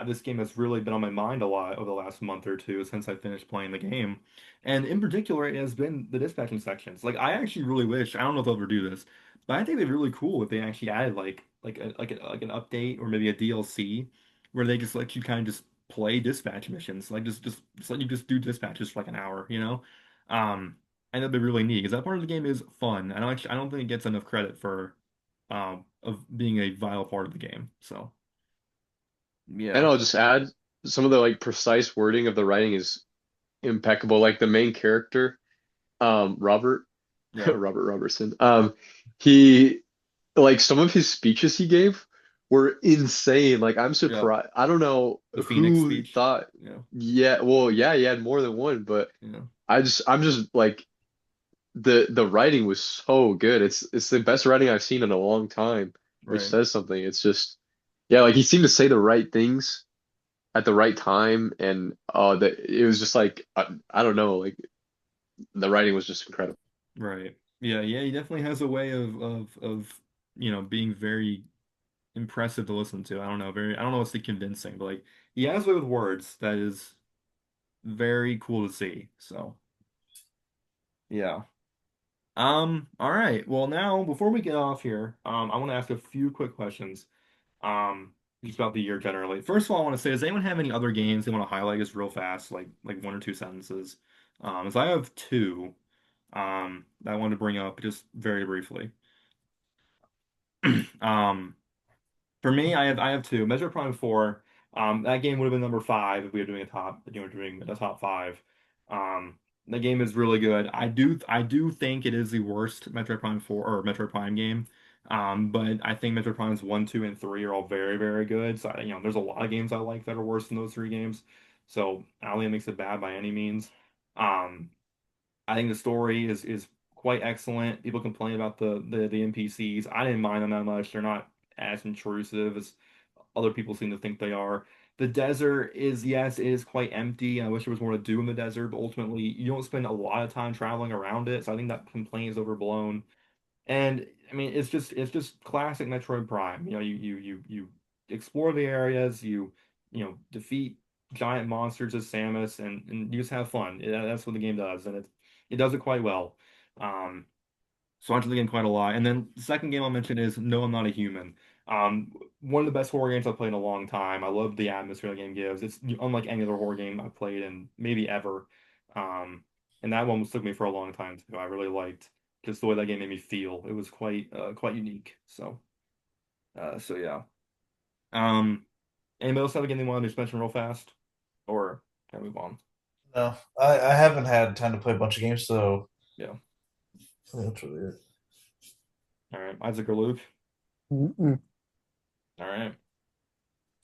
Speaker 1: this game has really been on my mind a lot over the last month or two since I finished playing the game. And in particular, it has been the dispatching sections. Like I actually really wish, I don't know if they'll ever do this, but I think it'd be really cool if they actually added like an update or maybe a DLC where they just let you kind of just play dispatch missions. Like just let you just do dispatches for like an hour, you know? And that'd be really neat because that part of the game is fun. I don't think it gets enough credit for of being a vital part of the game. So
Speaker 3: and
Speaker 1: yeah,
Speaker 3: I'll just add some of the like precise wording of the writing is impeccable. Like the main character, Robert,
Speaker 1: yeah,
Speaker 3: Robert Robertson. He like some of his speeches he gave were insane. Like I'm
Speaker 1: yeah.
Speaker 3: surprised. I don't know
Speaker 1: The Phoenix
Speaker 3: who
Speaker 1: speech.
Speaker 3: thought.
Speaker 1: Yeah,
Speaker 3: Yeah, well, yeah, he had more than one, but
Speaker 1: yeah,
Speaker 3: I'm just like the writing was so good. It's the best writing I've seen in a long time, which
Speaker 1: right,
Speaker 3: says something. It's just yeah, like he seemed to say the right things at the right time, and that it was just like I don't know, like the writing was just incredible.
Speaker 1: right. Yeah, yeah. He definitely has a way of being very impressive to listen to. I don't know, very. I don't know what's the convincing, but like he has a way with words that is very cool to see. So yeah. All right. Well, now before we get off here, I want to ask a few quick questions. Just about the year generally. First of all, I want to say, does anyone have any other games they want to highlight just real fast, like one or two sentences? So I have two, that I wanted to bring up just very briefly. Um, for me, I have two. Metroid Prime 4. That game would have been number five if we were doing a top five. The game is really good. I do think it is the worst Metroid Prime 4 or Metroid Prime game. But I think Metroid Primes 1, 2, and 3 are all very, very good. So there's a lot of games I like that are worse than those three games. So I don't think it makes it bad by any means. Um, I think the story is quite excellent. People complain about the NPCs. I didn't mind them that much. They're not as intrusive as other people seem to think they are. The desert is, yes, it is quite empty. I wish there was more to do in the desert, but ultimately you don't spend a lot of time traveling around it. So I think that complaint is overblown. And I mean, it's just classic Metroid Prime. You explore the areas, you defeat giant monsters as Samus, and you just have fun. That's what the game does, and it does it quite well. Um, so I enjoy the game quite a lot. And then the second game I'll mention is No, I'm Not a Human. One of the best horror games I've played in a long time. I love the atmosphere the game gives. It's unlike any other horror game I've played in maybe ever. Um, and that one took me for a long time too. I really liked just the way that game made me feel. It was quite unique. So yeah. Um, Anybody else have a game they wanted to just mention real fast, or can I move on?
Speaker 2: No, I haven't had time to play a bunch of games, so
Speaker 1: Yeah.
Speaker 2: that's really it.
Speaker 1: All right, Isaac or Luke.
Speaker 6: Mm-mm.
Speaker 1: All right.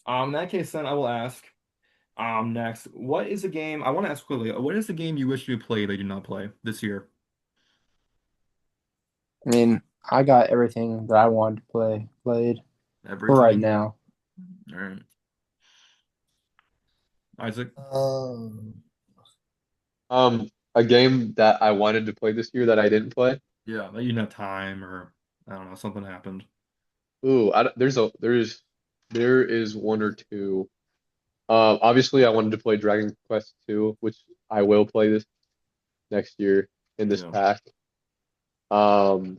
Speaker 1: In that case, then I will ask. Next, what is a game? I want to ask quickly. What is the game you wish you played that you did not play this year?
Speaker 6: I mean, I got everything that I wanted to play played for right
Speaker 1: Everything.
Speaker 6: now.
Speaker 1: All right, Isaac.
Speaker 2: Um,
Speaker 3: A game that I wanted to play this year that I didn't play.
Speaker 1: Yeah, that you didn't have time, or I don't know, something happened.
Speaker 3: Ooh, there is one or two. Obviously, I wanted to play Dragon Quest 2, which I will play this next year in this
Speaker 1: Yeah,
Speaker 3: pack. Um,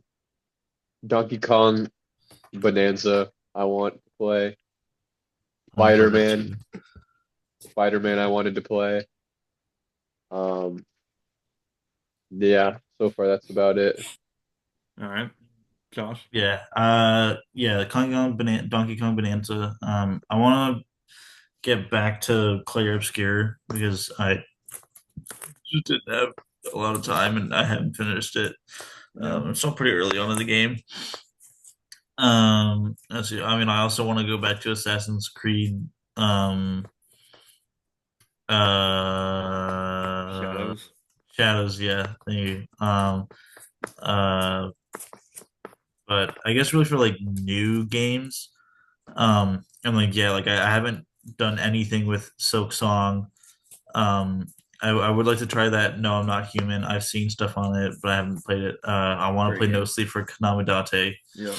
Speaker 3: Donkey Kong Bonanza, I want to play.
Speaker 2: I want to play that
Speaker 3: Spider-Man,
Speaker 2: too.
Speaker 3: Spider-Man, I wanted to play. Um, yeah, so far that's about it.
Speaker 1: all right, Josh.
Speaker 2: Yeah, Donkey Kong Bonanza. I want to get back to Clair Obscure because I just didn't have a lot of time and I haven't finished it.
Speaker 1: Yeah,
Speaker 2: I'm still pretty early on in the game. Let's see. I mean, I also want to go back to Assassin's Creed. Um, uh,
Speaker 1: Shadows.
Speaker 2: Shadows. Yeah, thank you. Uh, but I guess really for like new games. And like yeah, like I haven't done anything with Silk Song. I would like to try that. No, I'm not human. I've seen stuff on it, but I haven't played it. I want to
Speaker 1: Great
Speaker 2: play No
Speaker 1: game.
Speaker 2: Sleep for Kanamidate.
Speaker 1: Yeah,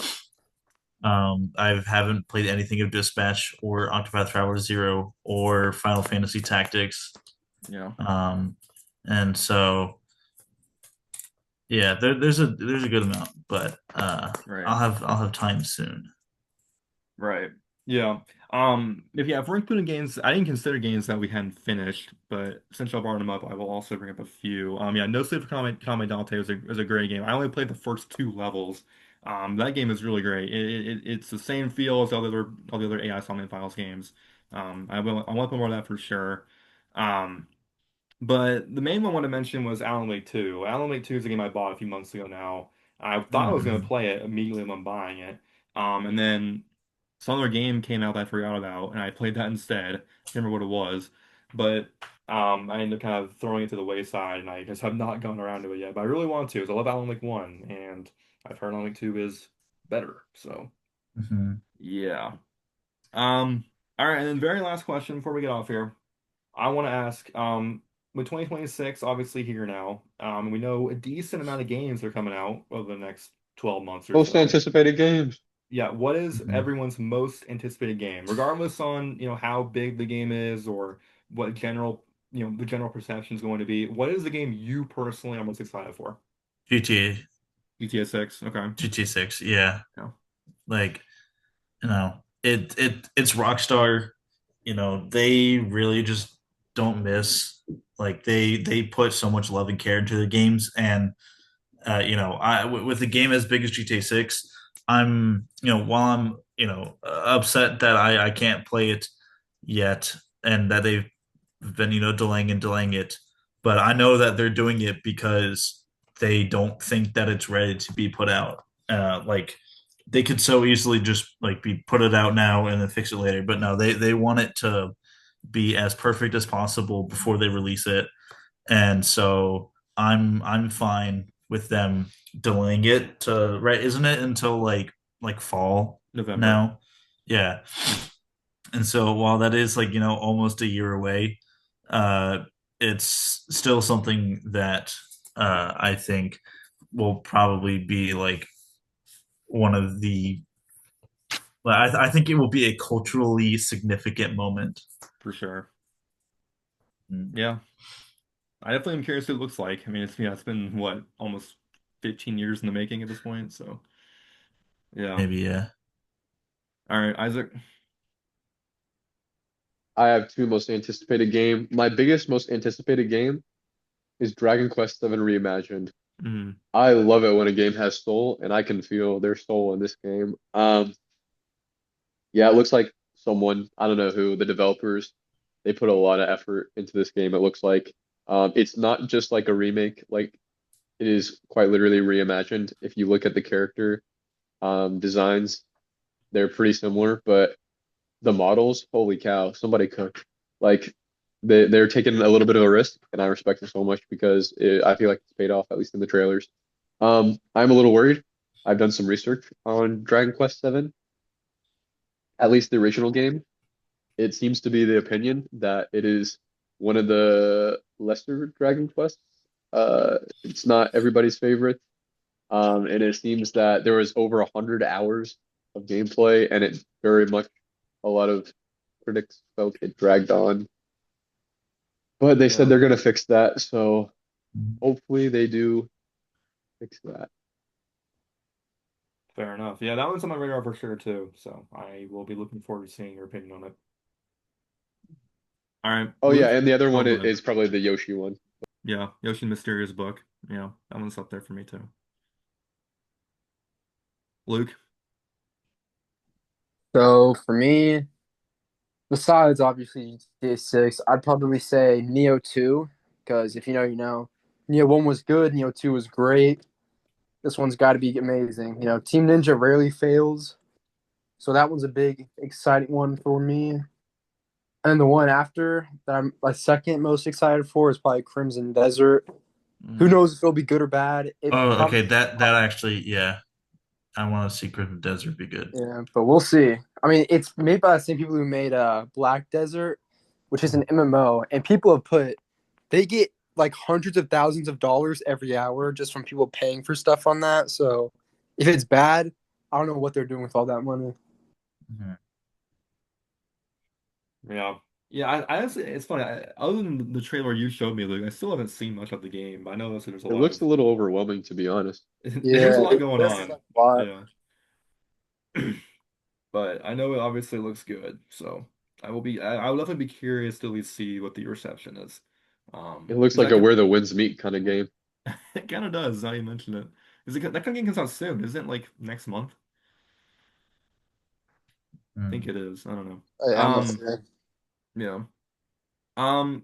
Speaker 2: I haven't played anything of Dispatch or Octopath Traveler Zero or Final Fantasy Tactics.
Speaker 1: yeah,
Speaker 2: Um, and so yeah, there's a good amount, but
Speaker 1: right.
Speaker 2: I'll have time soon.
Speaker 1: Right. Yeah. If we're including games, I didn't consider games that we hadn't finished, but since y'all brought them up, I will also bring up a few. Yeah, No Sleep for Kame Dante was a great game. I only played the first two levels. That game is really great. It's the same feel as all the other AI Somnium Files games. I want to play more of that for sure. Um, but the main one I want to mention was Alan Wake 2. Alan Wake 2 is a game I bought a few months ago now. I thought I was going to
Speaker 2: Mm-hmm.
Speaker 1: play it immediately when buying it. And then some other game came out that I forgot about, and I played that instead. I can't remember what it was. But I ended up kind of throwing it to the wayside, and I just have not gone around to it yet. But I really want to, because I love Alan Wake 1, and I've heard Alan Wake 2 is better. So,
Speaker 2: Mm-hmm.
Speaker 1: yeah. All right, and then very last question before we get off here. I want to ask, with 2026 obviously here now, we know a decent amount of games are coming out over the next 12 months or
Speaker 3: Most
Speaker 1: so.
Speaker 3: anticipated games.
Speaker 1: Yeah, what is
Speaker 2: Mm-hmm.
Speaker 1: everyone's most anticipated game, regardless on, how big the game is or what general, the general perception is going to be. What is the game you personally are most excited for?
Speaker 2: GTA
Speaker 1: GTA 6. Okay.
Speaker 2: GTA 6. Yeah,
Speaker 1: Yeah.
Speaker 2: like it's Rockstar. They really just don't miss. Like they put so much love and care into their games, and with a game as big as GTA 6, I'm while I'm upset that I can't play it yet, and that they've been delaying and delaying it, but I know that they're doing it because they don't think that it's ready to be put out. Like they could so easily just like be put it out now and then fix it later, but no, they want it to be as perfect as possible before they release it, and so I'm fine with them delaying it to right, isn't it until like fall
Speaker 1: November.
Speaker 2: now? Yeah. And so while that is like, almost a year away, uh it's still something that I think will probably be like one of the well, I think it will be a culturally significant moment.
Speaker 1: For sure.
Speaker 2: Mm,
Speaker 1: Yeah. I definitely am curious what it looks like. I mean, it's been what, almost 15 years in the making at this point, so yeah.
Speaker 2: maybe, yeah.
Speaker 1: All right, Isaac.
Speaker 3: I have two most anticipated game. My biggest, most anticipated game is Dragon Quest VII Reimagined.
Speaker 1: Mm,
Speaker 3: I love it when a game has soul, and I can feel their soul in this game. Yeah, it looks like someone, I don't know who, the developers, they put a lot of effort into this game, it looks like. It's not just like a remake, like it is quite literally reimagined. If you look at the character designs, they're pretty similar, but the models, holy cow, somebody cooked. Like they're taking a little bit of a risk, and I respect it so much because I feel like it's paid off, at least in the trailers. I'm a little worried. I've done some research on Dragon Quest VII, at least the original game. It seems to be the opinion that it is one of the lesser Dragon Quests. It's not everybody's favorite. And it seems that there was over 100 hours of gameplay, and it very much a lot of critics felt it dragged on. But they said
Speaker 1: Yeah,
Speaker 3: they're gonna fix that, so hopefully they do fix that.
Speaker 1: fair enough. Yeah, that one's on my radar for sure too. So I will be looking forward to seeing your opinion on it. All right,
Speaker 3: Oh yeah,
Speaker 1: Luke.
Speaker 3: and the other
Speaker 1: Oh,
Speaker 3: one
Speaker 1: go ahead.
Speaker 3: is probably the Yoshi one.
Speaker 1: Yeah, Yoshi Mysterious Book. Yeah, that one's up there for me too. Luke.
Speaker 6: So for me, besides obviously GTA 6, I'd probably say Neo 2, because if you know, you know. Neo 1 was good, Neo 2 was great. This one's got to be amazing. You know, Team Ninja rarely fails. So that one's a big, exciting one for me. And the one after that I'm my second most excited for is probably Crimson Desert. Who
Speaker 1: Mm.
Speaker 6: knows if it'll be good or bad? It
Speaker 2: Oh,
Speaker 6: probably,
Speaker 2: okay. That actually, yeah. I want to see Secret Desert be good.
Speaker 6: yeah, but we'll see. I mean, it's made by the same people who made Black Desert, which is an MMO, and people have put they get like hundreds of thousands of dollars every hour just from people paying for stuff on that. So if it's bad, I don't know what they're doing with all that money.
Speaker 2: Mhm.
Speaker 1: Yeah. Yeah, I honestly, it's funny. Other than the trailer you showed me, Luke, I still haven't seen much of the game, but I know there's a
Speaker 3: It
Speaker 1: lot
Speaker 3: looks
Speaker 1: of
Speaker 3: a little overwhelming, to be honest.
Speaker 1: there's a
Speaker 6: Yeah,
Speaker 1: lot
Speaker 6: it
Speaker 1: going
Speaker 6: does seem
Speaker 1: on.
Speaker 6: like a lot.
Speaker 1: Yeah. But I know it obviously looks good, so I will definitely be curious to at least see what the reception is.
Speaker 3: It looks
Speaker 1: Because
Speaker 3: like
Speaker 1: that
Speaker 3: a
Speaker 1: could
Speaker 3: where the winds meet kind of game.
Speaker 1: it kind of does now you mention it. That kind of game comes out soon, isn't it? Like next month? I think
Speaker 2: Mm.
Speaker 1: it is. I don't know.
Speaker 6: I'm gonna
Speaker 1: Um,
Speaker 6: say.
Speaker 1: yeah.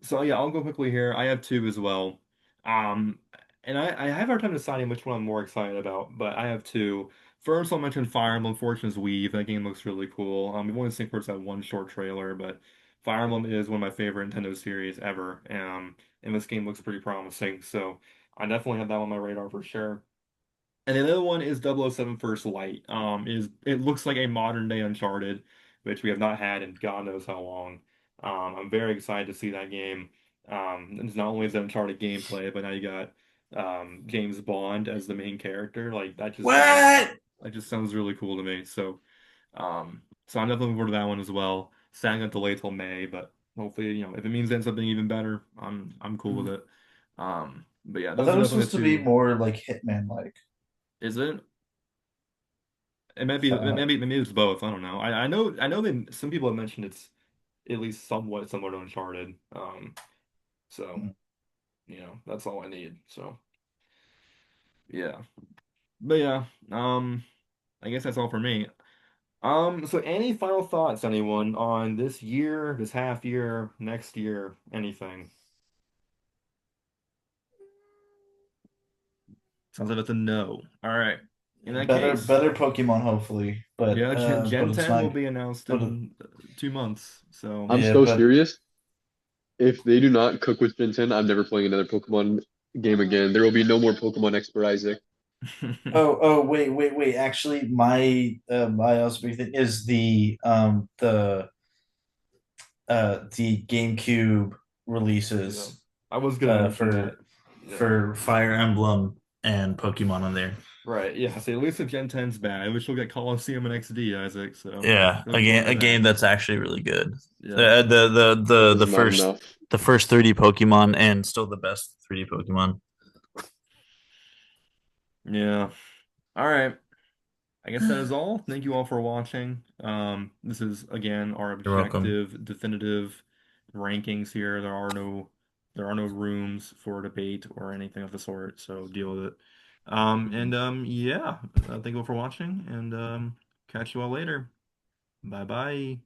Speaker 1: So yeah, I'll go quickly here. I have two as well. Um, and I have a hard time deciding which one I'm more excited about, but I have two. First, I'll mention Fire Emblem Fortune's Weave. That game looks really cool. We've only seen first that one short trailer, but Fire Emblem is one of my favorite Nintendo series ever. And this game looks pretty promising, so I definitely have that on my radar for sure. And the other one is 007 First Light. It looks like a modern day Uncharted, which we have not had in God knows how long. I'm very excited to see that game. It's not only is it Uncharted gameplay, but now you got James Bond as the main character. Like
Speaker 2: What?
Speaker 1: that just sounds really cool to me. So I'm definitely looking forward to that one as well. Sad got delayed till May, but hopefully, if it means then something even better, I'm cool with it. But yeah,
Speaker 2: I
Speaker 1: those
Speaker 2: thought
Speaker 1: are
Speaker 2: it was
Speaker 1: definitely
Speaker 2: supposed
Speaker 1: the
Speaker 2: to be
Speaker 1: two.
Speaker 2: more like Hitman like.
Speaker 1: Is it? It might be
Speaker 2: Uh,
Speaker 1: maybe it's both. I don't know. I know that some people have mentioned it's at least somewhat similar to Uncharted. So that's all I need. So yeah, but yeah, I guess that's all for me. So any final thoughts, anyone, on this year, this half year, next year, anything? Sounds like it's a no. All right. In that
Speaker 2: better
Speaker 1: case,
Speaker 2: better Pokemon hopefully,
Speaker 1: yeah, Gen
Speaker 2: but it's
Speaker 1: 10 will
Speaker 2: not.
Speaker 1: be announced
Speaker 2: But
Speaker 1: in 2 months. So.
Speaker 3: I'm
Speaker 2: yeah,
Speaker 3: so
Speaker 2: but
Speaker 3: serious. If they do not cook with Gen 10, I'm never playing another Pokemon game again. There will be no more Pokemon Expert Isaac.
Speaker 2: wait. Actually, my also big thing is the GameCube
Speaker 1: Yeah,
Speaker 2: releases
Speaker 1: I was gonna mention that.
Speaker 2: for
Speaker 1: Yeah.
Speaker 2: Fire Emblem and Pokemon on there.
Speaker 1: Right, yeah. So at least if Gen 10's bad, I wish we'll get Coliseum and XD, Isaac. So
Speaker 2: Yeah,
Speaker 1: looking forward to
Speaker 2: a game
Speaker 1: that.
Speaker 2: that's actually really good.
Speaker 1: Yeah.
Speaker 3: This is not enough.
Speaker 2: The first 3D Pokemon and still the best 3D Pokemon.
Speaker 1: Yeah. All right. I guess that is all. Thank you all for watching. This is again our
Speaker 2: You're welcome.
Speaker 1: objective, definitive rankings here. There are no rooms for debate or anything of the sort, so deal with it. Yeah. Thank you all for watching and catch you all later. Bye bye.